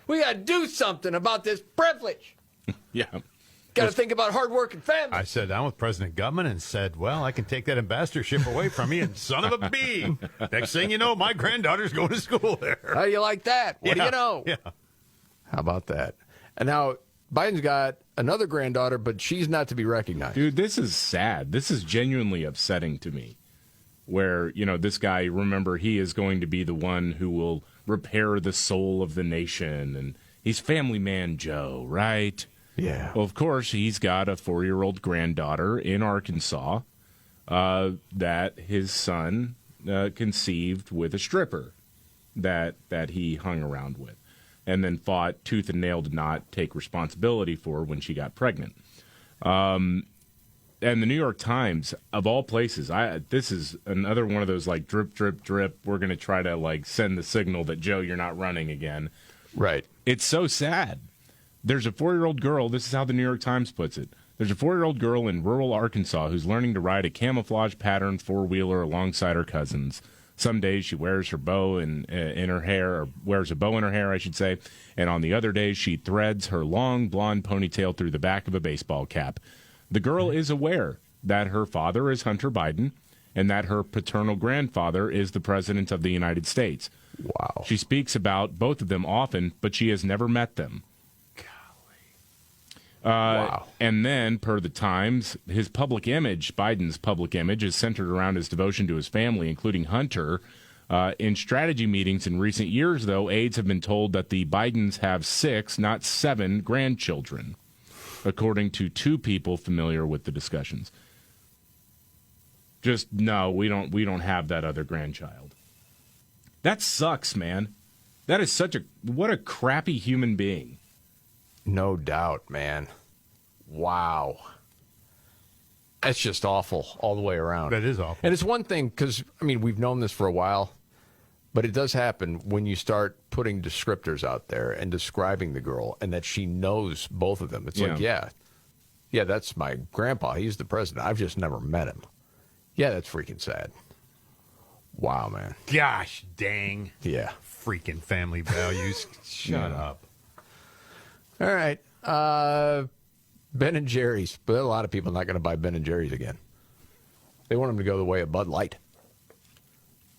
We got to do something about this privilege. Yeah. Got to think about hard-working families. I sat down with President Gutmann and said, well, I can take that ambassadorship away from you, and son of a bee. Next thing you know, my granddaughter's going to school there. How do you like that? What do you know? Yeah. How about that? And now Biden's got another granddaughter, but she's not to be recognized. Dude, this is sad. This is genuinely upsetting to me. Where, this guy, remember, he is going to be the one who will repair the soul of the nation. And he's Family Man Joe, right? Yeah. Well, of course, he's got a 4-year-old granddaughter in Arkansas that his son conceived with a stripper that he hung around with, and then fought tooth and nail to not take responsibility for when she got pregnant. And the New York Times, of all places, this is another one of those like drip, drip, drip. We're going to try to like send the signal that, Joe, you're not running again. Right. It's so sad. There's a 4-year-old girl, this is how the New York Times puts it. There's a 4-year-old girl in rural Arkansas who's learning to ride a camouflage pattern 4-wheeler alongside her cousins. Some days she wears her bow in her hair, or wears a bow in her hair, I should say, and on the other days she threads her long blonde ponytail through the back of a baseball cap. The girl is aware that her father is Hunter Biden and that her paternal grandfather is the President of the United States. Wow. She speaks about both of them often, but she has never met them. Wow. And then, per the Times, his public image, Biden's public image, is centered around his devotion to his family, including Hunter. In strategy meetings in recent years, though, aides have been told that the Bidens have 6, not 7, grandchildren, according to 2 people familiar with the discussions. Just, no, we don't have that other grandchild. That sucks, man. That is what a crappy human being. No doubt, man. Wow. That's just awful all the way around. That is awful. And it's one thing, because, we've known this for a while, but it does happen when you start putting descriptors out there and describing the girl and that she knows both of them. It's like, yeah, that's my grandpa. He's the president. I've just never met him. Yeah, that's freaking sad. Wow, man. Gosh dang. Yeah. Freaking family values. Shut up. All right. Ben and Jerry's. But a lot of people are not going to buy Ben and Jerry's again. They want them to go the way of Bud Light.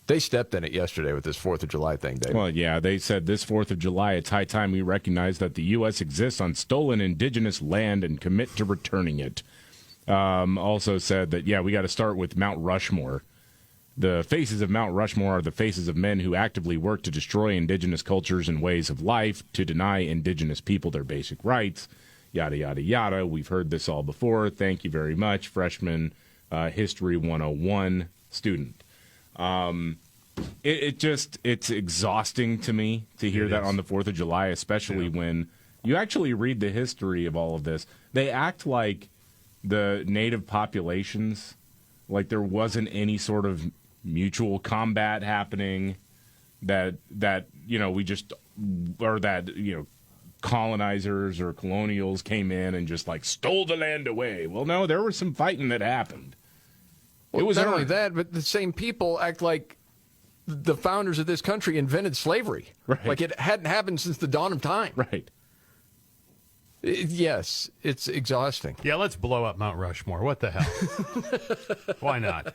They stepped in it yesterday with this 4th of July thing, Dave. Well, yeah, they said this 4th of July, it's high time we recognize that the U.S. exists on stolen indigenous land and commit to returning it. Also said that, we got to start with Mount Rushmore. The faces of Mount Rushmore are the faces of men who actively work to destroy indigenous cultures and ways of life, to deny indigenous people their basic rights, yada, yada, yada. We've heard this all before. Thank you very much, freshman History 101 student. It's exhausting to me to hear that on the 4th of July, especially when you actually read the history of all of this. They act like the native populations, like there wasn't any sort of mutual combat happening, that we just, or that colonizers or colonials came in and just like stole the land away. Well, no, there was some fighting that happened. Well, it was not only that, but the same people act like the founders of this country invented slavery. Right. Like it hadn't happened since the dawn of time. Right. Yes, it's exhausting. Yeah, let's blow up Mount Rushmore. What the hell? Why not?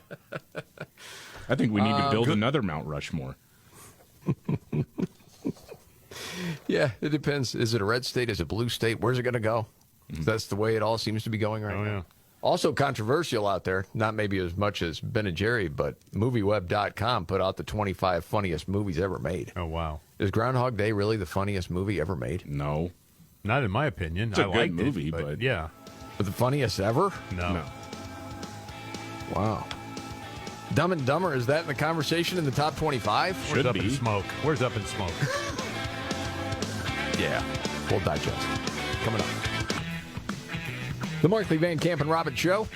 I think we need to build another Mount Rushmore. Yeah, it depends. Is it a red state? Is it a blue state? Where's it going to go? That's the way it all seems to be going right now. Yeah. Also controversial out there, not maybe as much as Ben and Jerry, but MovieWeb.com put out the 25 funniest movies ever made. Oh, wow. Is Groundhog Day really the funniest movie ever made? No. Not in my opinion. It's a good liked movie, it, but yeah. But the funniest ever? No. Wow. Dumb and Dumber, is that in the conversation in the top 25? Where's Up in Smoke? Where's Up in Smoke? Yeah. We'll digest. Coming up. The Markley, Van Camp, and Robbins Show.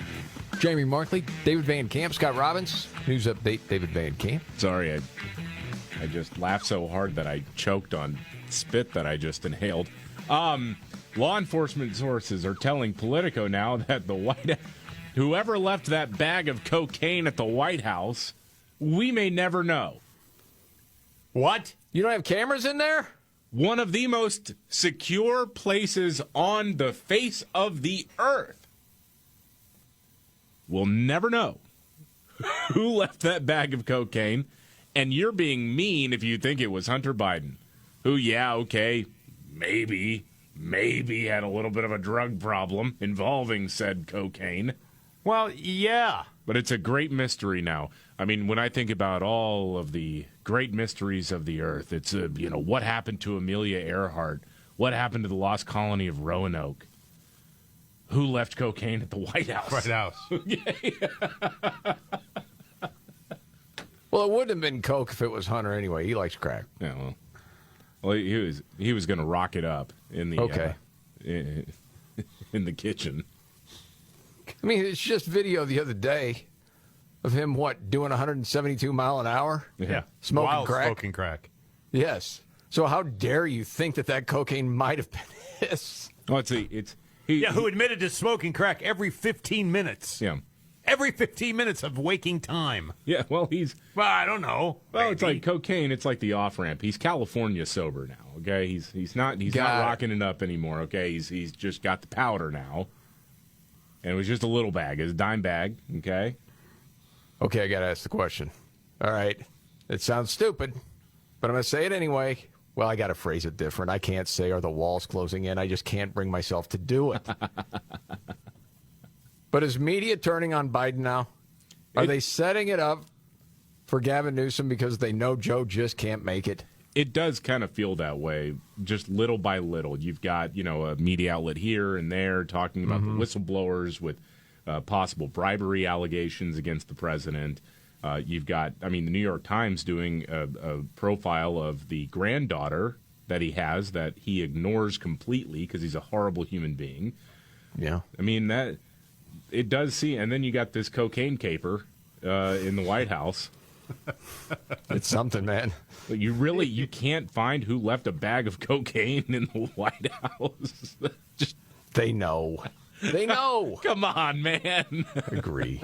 Jamie Markley, David Van Camp, Scott Robbins. News update, David Van Camp. Sorry, I just laughed so hard that I choked on spit that I just inhaled. Law enforcement sources are telling Politico now that whoever left that bag of cocaine at the White House, we may never know. What? You don't have cameras in there? One of the most secure places on the face of the earth. We'll never know who left that bag of cocaine, and you're being mean if you think it was Hunter Biden, who, maybe had a little bit of a drug problem involving said cocaine. Well, yeah. But it's a great mystery now. I mean, when I think about all of the great mysteries of the earth, it's, what happened to Amelia Earhart? What happened to the lost colony of Roanoke? Who left cocaine at the White House? White House. Well, it wouldn't have been coke if it was Hunter anyway. He likes crack. Yeah, well, he was going to rock it up in the in the kitchen. I mean, it's just video the other day of him, doing 172 mile an hour? Yeah. Smoking While crack? Smoking crack. Yes. So how dare you think that cocaine might have been his? Well, who admitted to smoking crack every 15 minutes. Yeah. Every 15 minutes of waking time. Yeah, well, Well, I don't know. Well, it's like cocaine. It's like the off-ramp. He's California sober now, okay? He's not rocking it up anymore, okay? He's just got the powder now. And it was just a little bag. It was a dime bag, okay? Okay, I got to ask the question. All right. It sounds stupid, but I'm going to say it anyway. Well, I got to phrase it different. I can't say, are the walls closing in? I just can't bring myself to do it. But is media turning on Biden now? Are they setting it up for Gavin Newsom because they know Joe just can't make it? It does kind of feel that way, just little by little. You've got, a media outlet here and there talking about the whistleblowers with possible bribery allegations against the president. You've got, the New York Times doing a profile of the granddaughter that he has that he ignores completely because he's a horrible human being. Yeah. I mean, that it does see, and then you got this cocaine caper in the White House. It's something, man. But you can't find who left a bag of cocaine in the White House. They know. They know. Come on, man. Agree.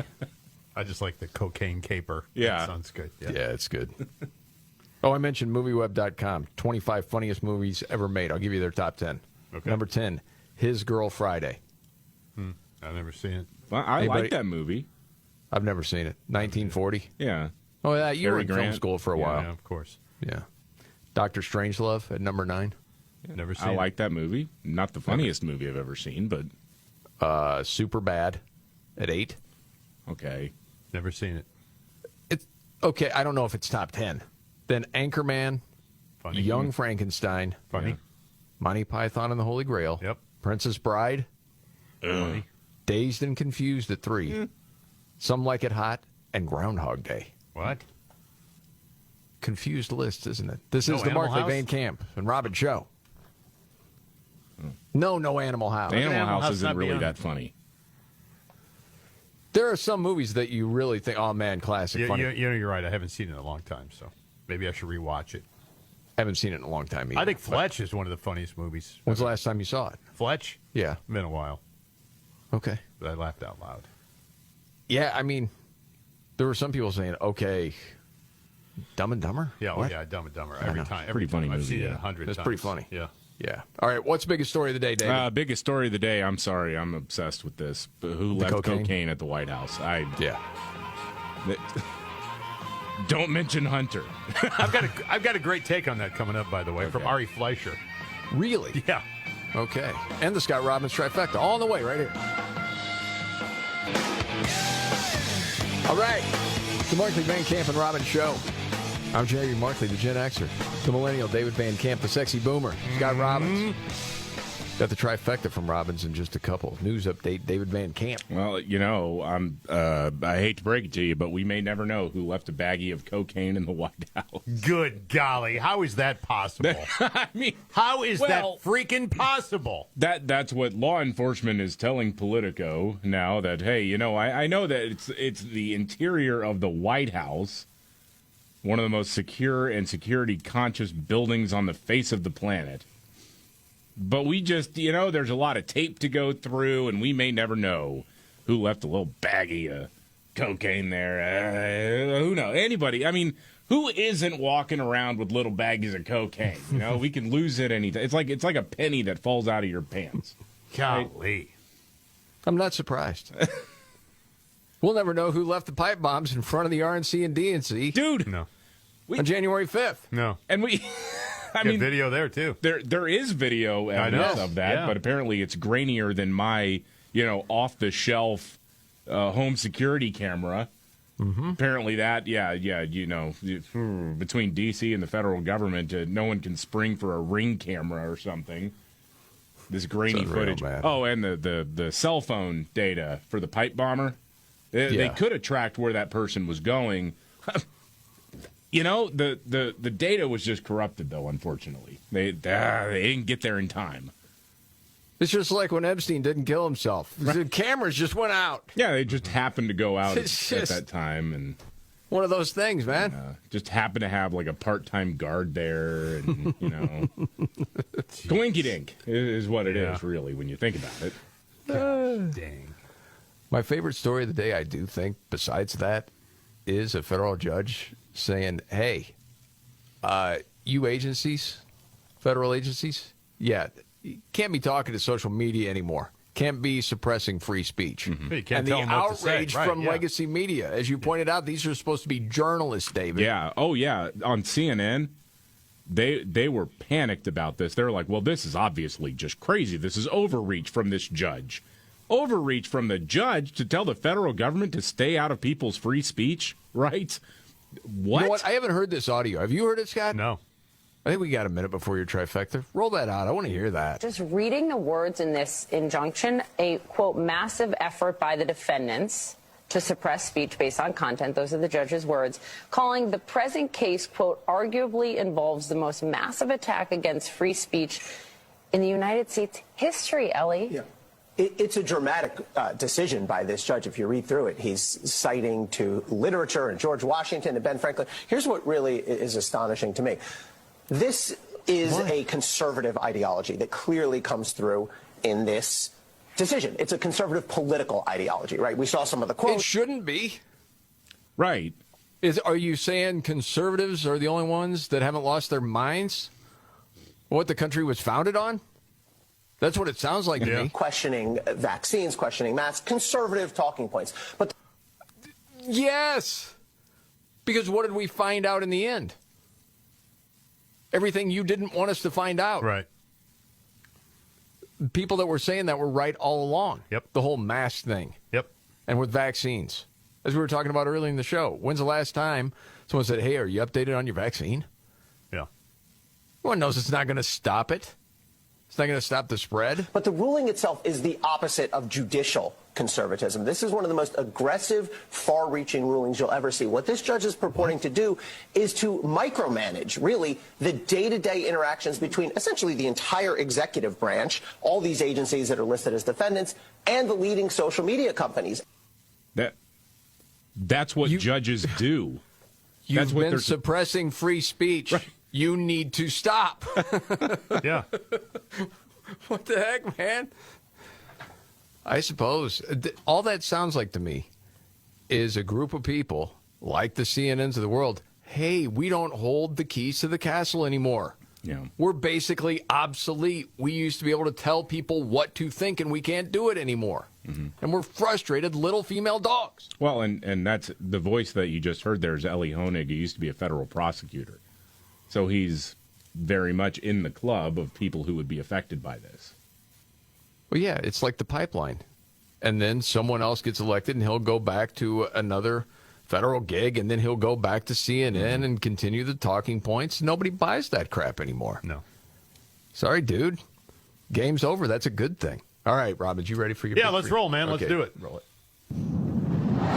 I just like the cocaine caper. Yeah. That sounds good. Yeah, it's good. Oh, I mentioned MovieWeb.com. 25 funniest movies ever made. I'll give you their top 10. Okay. Number 10, His Girl Friday. I've never seen it. Well, I like that movie. I've never seen it. 1940. Yeah. Oh, yeah, you were Cary in film Grant. school for a while. Yeah, of course. Yeah. Dr. Strangelove at number 9. Never seen I it. like that movie. Not the funniest movie I've ever seen, but Super Bad at 8. okay. Never seen it. It's okay. I don't know if it's top 10. Then Anchorman, Funny. Young Frankenstein, Funny. Monty Python and the Holy Grail. Yep. Princess Bride. Funny. Dazed and Confused at 3. Some Like It Hot and Groundhog Day. What? Confused list, isn't it? This No is the Animal Markley House? Van Camp and Robin Show. No Animal House. Animal House House isn't not really beyond. that funny. There are some movies that you really think, oh man, classic, funny. You're right. I haven't seen it in a long time, so maybe I should rewatch it. Haven't seen it in a long time either. I think Fletch is one of the funniest movies. When's the last time you saw it? Fletch? Yeah. Been a while, Okay. but I laughed out loud. Yeah, there were some people saying, okay, Dumb and Dumber? Yeah, What? Dumb and Dumber. know. Every time. Pretty funny I've movie, seen it yeah. 100 times. It's pretty funny. Yeah. Yeah. All right, what's the biggest story of the day, David? Biggest story of the day. I'm sorry. I'm obsessed with this. But who left cocaine? cocaine at the White House? Yeah. Don't mention Hunter. I've got a great take on that coming up, by the way, from Ari Fleischer. Really? Yeah. Okay. And the Scott Robbins trifecta. All on the way right here. All right. The Markley, Van Camp, and Robbins Show. I'm Jerry Markley, the Gen Xer. The Millennial, David Van Camp, the Sexy Boomer. Scott Robbins. Got the trifecta from Robbins in just a couple. News update, David Van Camp. Well, I hate to break it to you, but we may never know who left a baggie of cocaine in the White House. Good golly, how is that possible? I mean, how is that freaking possible? That's what law enforcement is telling Politico now. That hey, I know that it's the interior of the White House, one of the most secure and security conscious buildings on the face of the planet. But we just, there's a lot of tape to go through, and we may never know who left a little baggie of cocaine there. Who knows? Anybody. I mean, who isn't walking around with little baggies of cocaine? We can lose it anytime. It's like a penny that falls out of your pants. Golly. Right? I'm not surprised. We'll never know who left the pipe bombs in front of the RNC and DNC. Dude. No. On January 5th. No. And we... I mean, video there too. There is video evidence of that, but apparently it's grainier than my, off the shelf home security camera. Mm-hmm. Apparently that, between DC and the federal government, no one can spring for a Ring camera or something. This grainy footage. Man. Oh, and the cell phone data for the pipe bomber. They could have tracked where that person was going. The data was just corrupted, though, unfortunately. They didn't get there in time. It's just like when Epstein didn't kill himself. Right. The cameras just went out. Yeah, they just happened to go out at that time. And one of those things, man. Just happened to have, like, a part-time guard there. And, Coinkydink is what it is, really, when you think about it. Dang. My favorite story of the day, I do think, besides that, is a federal judge saying, hey, you agencies, federal agencies, you can't be talking to social media anymore. Can't be suppressing free speach. Mm-hmm. You can't and tell the them what to say. outrage from legacy media. As you pointed out, these are supposed to be journalists, David. Yeah. Oh, yeah. On CNN, they were panicked about this. They were like, well, this is obviously just crazy. This is overreach from this judge. Overreach from the judge to tell the federal government to stay out of people's free speech, right? What? You know what? I haven't heard this audio. Have you heard it, Scott? No. I think we got a minute before your trifecta. Roll that out. I want to hear that. Just reading the words in this injunction, a, quote, massive effort by the defendants to suppress speech based on content. Those are the judge's words. Calling the present case, quote, arguably involves the most massive attack against free speech in the United States history, Ellie. Yeah. It's a dramatic decision by this judge. If you read through it, he's citing to literature and George Washington and Ben Franklin. Here's what really is astonishing to me. This is a conservative ideology that clearly comes through in this decision. It's a conservative political ideology, right? We saw some of the quotes. It shouldn't be. Right. Are you saying conservatives are the only ones that haven't lost their minds? What the country was founded on? That's what it sounds like to me. Questioning vaccines, questioning masks, conservative talking points. But yes, because what did we find out in the end? Everything you didn't want us to find out. Right. People that were saying that were right all along. Yep. The whole mask thing. Yep. And with vaccines. As we were talking about earlier in the show, when's the last time someone said, hey, are you updated on your vaccine? Yeah. Everyone knows it's not going to stop it. It's not going to stop the spread. But the ruling itself is the opposite of judicial conservatism. This is one of the most aggressive, far-reaching rulings you'll ever see. What this judge is purporting to do is to micromanage, really, the day-to-day interactions between essentially the entire executive branch, all these agencies that are listed as defendants, and the leading social media companies. That's what judges do. You've been suppressing free speech. Right. You need to stop. Yeah. What the heck, man? I suppose. All that sounds like to me is a group of people like the CNNs of the world. Hey, we don't hold the keys to the castle anymore. Yeah. We're basically obsolete. We used to be able to tell people what to think, and we can't do it anymore. Mm-hmm. And we're frustrated little female dogs. Well, and that's the voice that you just heard there is Ellie Honig. He used to be a federal prosecutor. So he's very much in the club of people who would be affected by this. Well, yeah, it's like the pipeline. And then someone else gets elected, and he'll go back to another federal gig, and then he'll go back to CNN and continue the talking points. Nobody buys that crap anymore. No. Sorry, dude. Game's over. That's a good thing. All right, Robbins, you ready for your Yeah, pick let's three? roll, man. Okay. Let's do it. Roll it.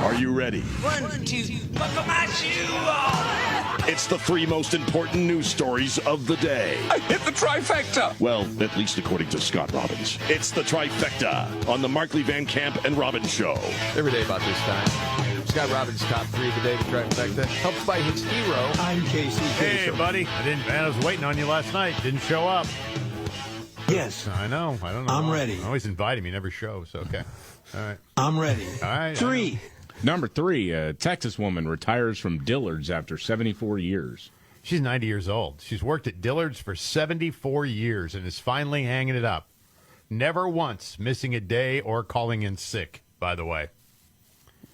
Are you ready? 1, 2, buckle my shoe on. It's the 3 most important news stories of the day. I hit the trifecta. Well, at least according to Scott Robbins. It's the trifecta on the Markley, Van Camp, and Robbins Show. Every day about this time. Scott Robbins' top 3 of the day, the trifecta, helped by his hero. I'm Casey Hey, buddy. I was waiting on you last night. Didn't show up. Yes. I know. I don't know. I'm why. ready. I always invite him. He never shows. Okay. All right. I'm ready. All right. 3. Number 3, a Texas woman retires from Dillard's after 74 years. She's 90 years old. She's worked at Dillard's for 74 years and is finally hanging it up. Never once missing a day or calling in sick, by the way.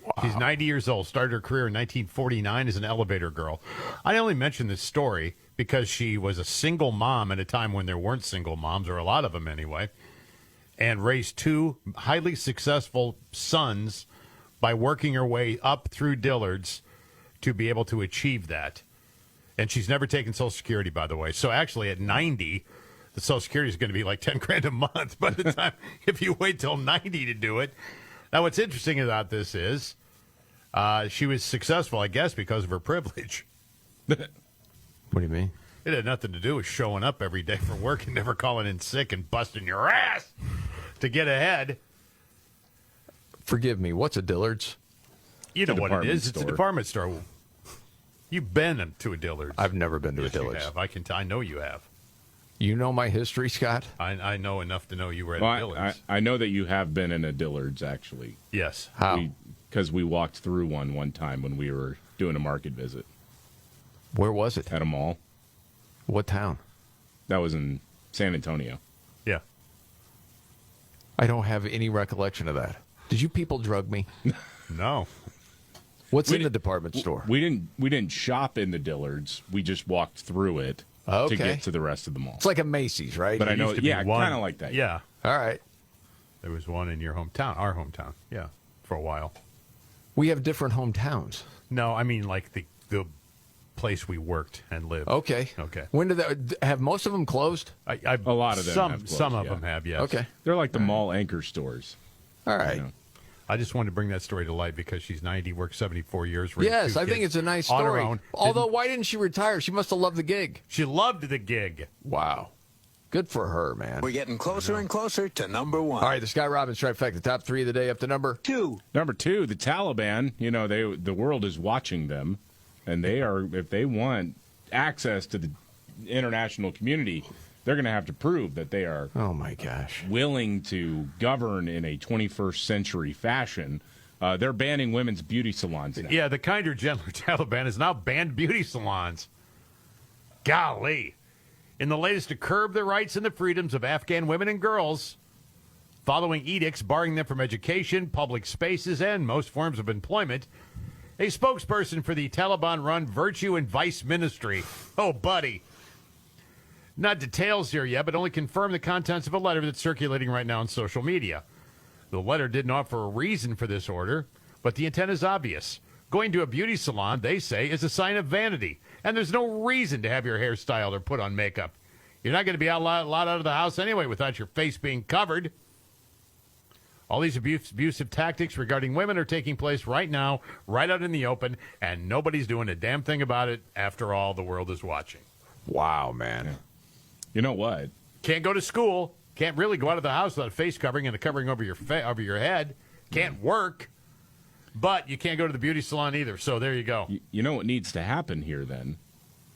Wow. She's 90 years old. Started her career in 1949 as an elevator girl. I only mention this story because she was a single mom at a time when there weren't single moms, or a lot of them anyway, and raised 2 highly successful sons by working her way up through Dillard's to be able to achieve that. And she's never taken Social Security, by the way. So actually at 90, the Social Security is going to be like 10 grand a month by the time, if you wait till 90 to do it. Now, what's interesting about this is she was successful, I guess, because of her privilege. What do you mean? It had nothing to do with showing up every day for work and never calling in sick and busting your ass to get ahead. Forgive me, what's a Dillard's? You know what it is. Store. It's a department store. You've been to a Dillard's. I've never been to a Dillard's. You have. I know you have. You know my history, Scott? I know enough to know you were at a Dillard's. I know that you have been in a Dillard's, actually. Yes. How? Because we walked through one time when we were doing a market visit. Where was it? At a mall. What town? That was in San Antonio. Yeah. I don't have any recollection of that. Did you people drug me? No. What's in the department store? We didn't shop in the Dillard's. We just walked through it to get to the rest of the mall. It's like a Macy's, right? But I know, yeah, kind of like that. Yeah. All right. There was one in your hometown, our hometown. Yeah, for a while. We have different hometowns. No, I mean like the place we worked and lived. Okay. Okay. When did have most of them closed? A lot of them have closed, some of them have, yes. Okay. They're like the mall anchor stores. All right. You know. I just wanted to bring that story to light because she's 90, worked 74 years. Yes, I think it's a nice on her story. own. Although, why didn't she retire? She must have loved the gig. She loved the gig. Wow. Good for her, man. We're getting closer and closer to number 1. All right, the Scott Robbins trifecta, top 3 of the day up to number 2. Number 2, the Taliban. You know, the world is watching them, and they are, if they want access to the international community, they're going to have to prove that they are. Oh my gosh. Willing to govern in a 21st century fashion. They're banning women's beauty salons now. Yeah, the kinder, gentler Taliban has now banned beauty salons. Golly. In the latest to curb the rights and the freedoms of Afghan women and girls, following edicts barring them from education, public spaces, and most forms of employment, a spokesperson for the Taliban-run Virtue and Vice Ministry. Oh, buddy. Not details here yet, but only confirm the contents of a letter that's circulating right now on social media. The letter didn't offer a reason for this order, but the intent is obvious. Going to a beauty salon, they say, is a sign of vanity, and there's no reason to have your hair styled or put on makeup. You're not going to be out of the house anyway without your face being covered. All these abusive tactics regarding women are taking place right now, right out in the open, and nobody's doing a damn thing about it. After all, the world is watching. Wow, man. You know what? Can't go to school. Can't really go out of the house without a face covering and a covering over your head. Can't work. But you can't go to the beauty salon either. So there you go. You know what needs to happen here then?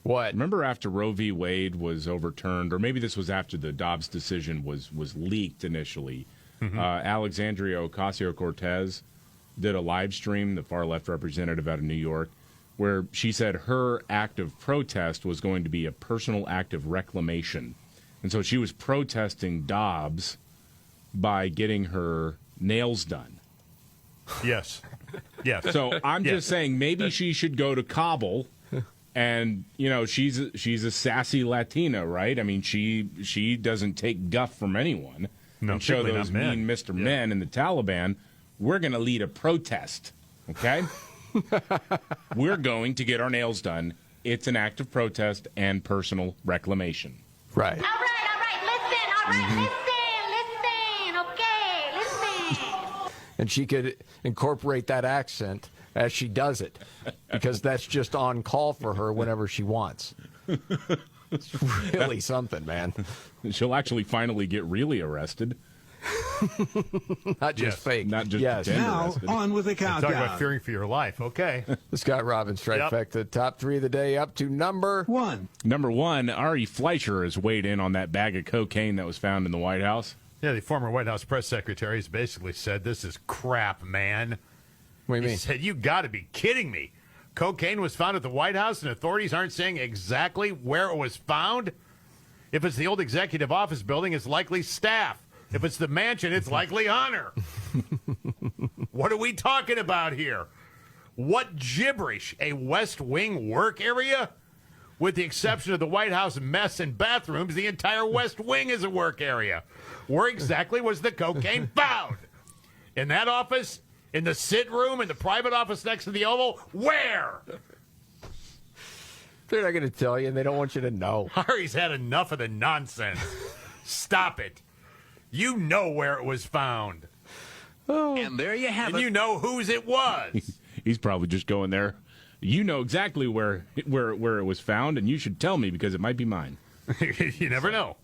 What? Remember after Roe v. Wade was overturned, or maybe this was after the Dobbs decision was leaked initially, Alexandria Ocasio-Cortez did a live stream, the far-left representative out of New York, where she said her act of protest was going to be a personal act of reclamation. And so she was protesting Dobbs by getting her nails done. Yes. Yes. So I'm just saying maybe she should go to Kabul. And, you know, she's a sassy Latina, right? I mean, she doesn't take guff from anyone. No, and show those mean men. Mr. Men in the Taliban, we're going to lead a protest, okay? We're going to get our nails done. It's an act of protest and personal reclamation. Right. All right, listen, and she could incorporate that accent as she does it, because that's just on call for her whenever she wants. It's really something, man. She'll actually finally get really arrested. Not just fake. Not just Now, arrested. on with the countdown. Talk about fearing for your life. Okay. The Scott Robbins trifecta. The top 3 of the day up to number 1. Number 1, Ari Fleischer has weighed in on that bag of cocaine that was found in the White House. Yeah, the former White House press secretary has basically said, this is crap, man. What do you mean? He said, you got to be kidding me. Cocaine was found at the White House and authorities aren't saying exactly where it was found? If it's the old executive office building, it's likely staff. If it's the mansion, it's likely Hunter. What are we talking about here? What gibberish? A West Wing work area? With the exception of the White House mess and bathrooms, the entire West Wing is a work area. Where exactly was the cocaine found? In that office? In the sit room? In the private office next to the Oval? Where? They're not going to tell you, and they don't want you to know. Ari's had enough of the nonsense. Stop it. You know where it was found. Oh. And there you have and it. You know whose it was. He's probably just going there. You know exactly where it was found, and you should tell me because it might be mine. You never know.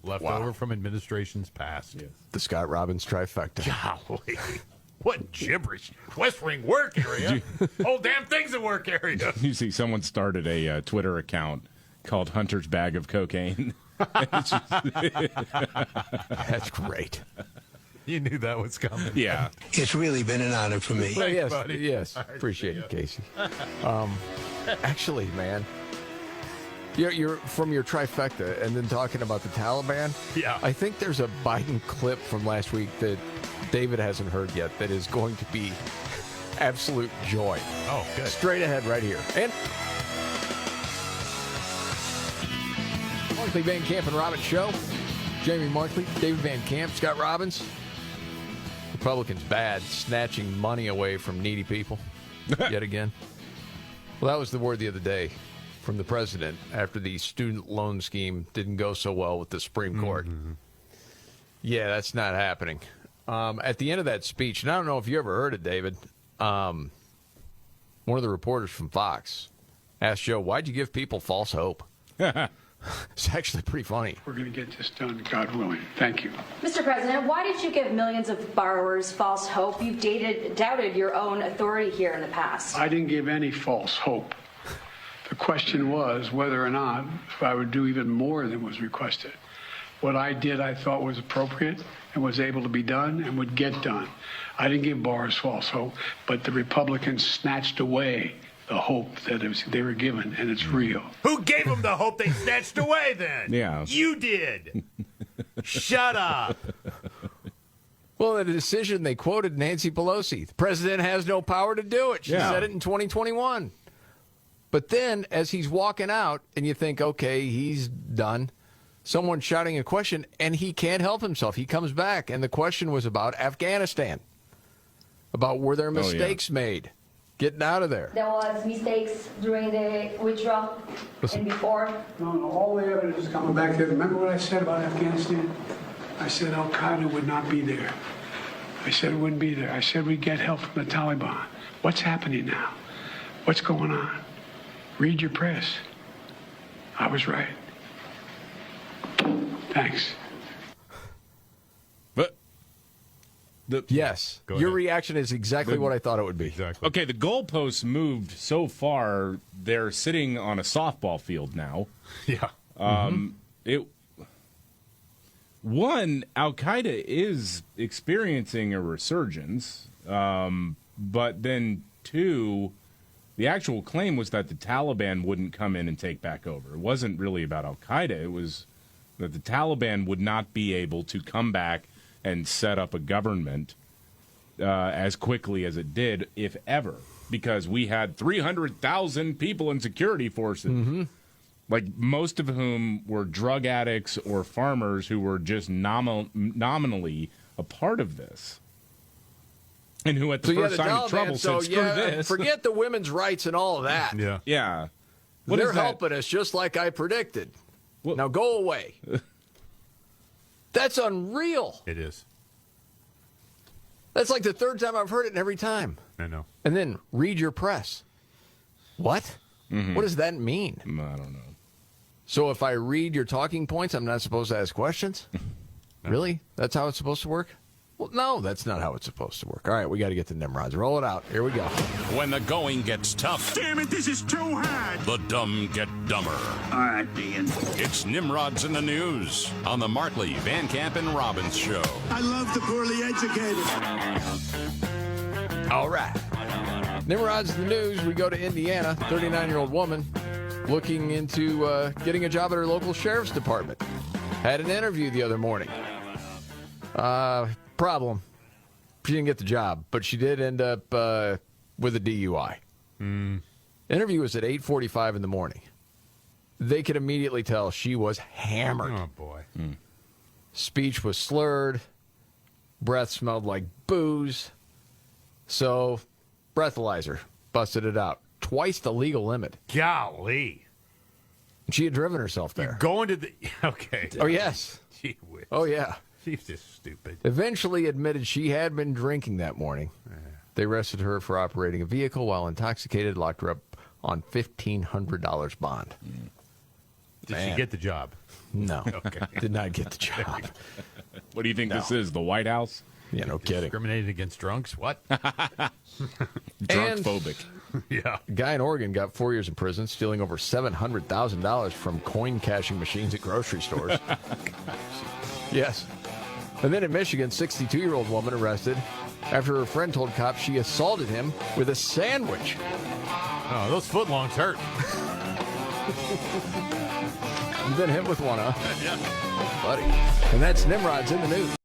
Left over from administrations past. Yes. The Scott Robbins trifecta. Golly. What gibberish. West Wing work area. Whole damn thing's a work area. You see, someone started a Twitter account called Hunter's Bag of Cocaine. That's great. You knew that was coming. Yeah. It's really been an honor for me. Well, yes, buddy. yes. Appreciate it, Casey. Actually, man, you're from your trifecta and then talking about the Taliban. Yeah. I think there's a Biden clip from last week that David hasn't heard yet that is going to be absolute joy. Oh, good. Straight ahead right here. And Markley, Van Camp, and Robbins Show. Jamie Markley, David Van Camp, Scott Robbins. Republicans bad, snatching money away from needy people yet again. Well, that was the word the other day from the president after the student loan scheme didn't go so well with the Supreme Court. Mm-hmm. Yeah, that's not happening. At the end of that speech, and I don't know if you ever heard it, David, one of the reporters from Fox asked Joe, why'd you give people false hope? It's actually pretty funny. We're going to get this done, God willing. Thank you. Mr. President, why did you give millions of borrowers false hope? You've doubted your own authority here in the past. I didn't give any false hope. The question was whether or not I would do even more than was requested. What I did, I thought was appropriate and was able to be done and would get done. I didn't give borrowers false hope, but the Republicans snatched away the hope that they were given, and it's real. Who gave them the hope they snatched away then? Yeah. You did. Shut up. Well, in a decision, they quoted Nancy Pelosi. The president has no power to do it. She said it in 2021. But then, as he's walking out, and you think, okay, he's done, someone's shouting a question, and he can't help himself. He comes back, and the question was about Afghanistan, about were there mistakes made getting out of there. There was mistakes during the withdrawal and before. No, all the evidence is coming back there. Remember what I said about Afghanistan? I said Al-Qaeda would not be there. I said it wouldn't be there. I said we'd get help from the Taliban. What's happening now? What's going on? Read your press. I was right. Thanks. But yes, your reaction is exactly what I thought it would be. Exactly. Okay, the goalposts moved so far; they're sitting on a softball field now. Yeah. Al Qaeda is experiencing a resurgence, but then two, the actual claim was that the Taliban wouldn't come in and take back over. It wasn't really about Al Qaeda; it was that the Taliban would not be able to come back and set up a government as quickly as it did, if ever, because we had 300,000 people in security forces, like most of whom were drug addicts or farmers who were just nominally a part of this. And who at the first sign of trouble said, screw this. Forget the women's rights and all of that. Yeah. They're helping us just like I predicted. Now go away. That's unreal. It is. That's like the third time I've heard it, and every time. I know. And then read your press. What? Mm-hmm. What does that mean? I don't know. So if I read your talking points, I'm not supposed to ask questions? Really? That's how it's supposed to work? Well, no, that's not how it's supposed to work. All right, we got to get to Nimrods. Roll it out. Here we go. When the going gets tough, Damn it, this is too hard. the dumb get dumber. All right, Dean. It's Nimrods in the News on the Markley, Van Camp, and Robbins Show. I love the poorly educated. All right. Nimrods in the News. We go to Indiana. 39-year-old woman looking into getting a job at her local sheriff's department. Had an interview the other morning. Problem. She didn't get the job, but she did end up with a DUI. Interview was at 8:45 in the morning. They could immediately tell she was hammered. Oh, boy. Speech was slurred. Breath smelled like booze. So, breathalyzer busted it out. Twice the legal limit. Golly. She had driven herself there. Going to the... Okay. Oh, yes. Gee whiz. Oh, yeah. She's just stupid. Eventually admitted she had been drinking that morning. They arrested her for operating a vehicle while intoxicated, locked her up on $1,500 bond. Did she get the job? No. Okay. Did not get the job. What do you think this is? The White House? Yeah, no kidding. Discriminated against drunks? What? Drunk-phobic. Yeah. A guy in Oregon got 4 years in prison, stealing over $700,000 from coin cashing machines at grocery stores. Yes. And then in Michigan, 62-year-old woman arrested after her friend told cops she assaulted him with a sandwich. Oh, those footlongs hurt. You've been hit with one, huh? Yeah. Buddy. And that's Nimrod's in the News.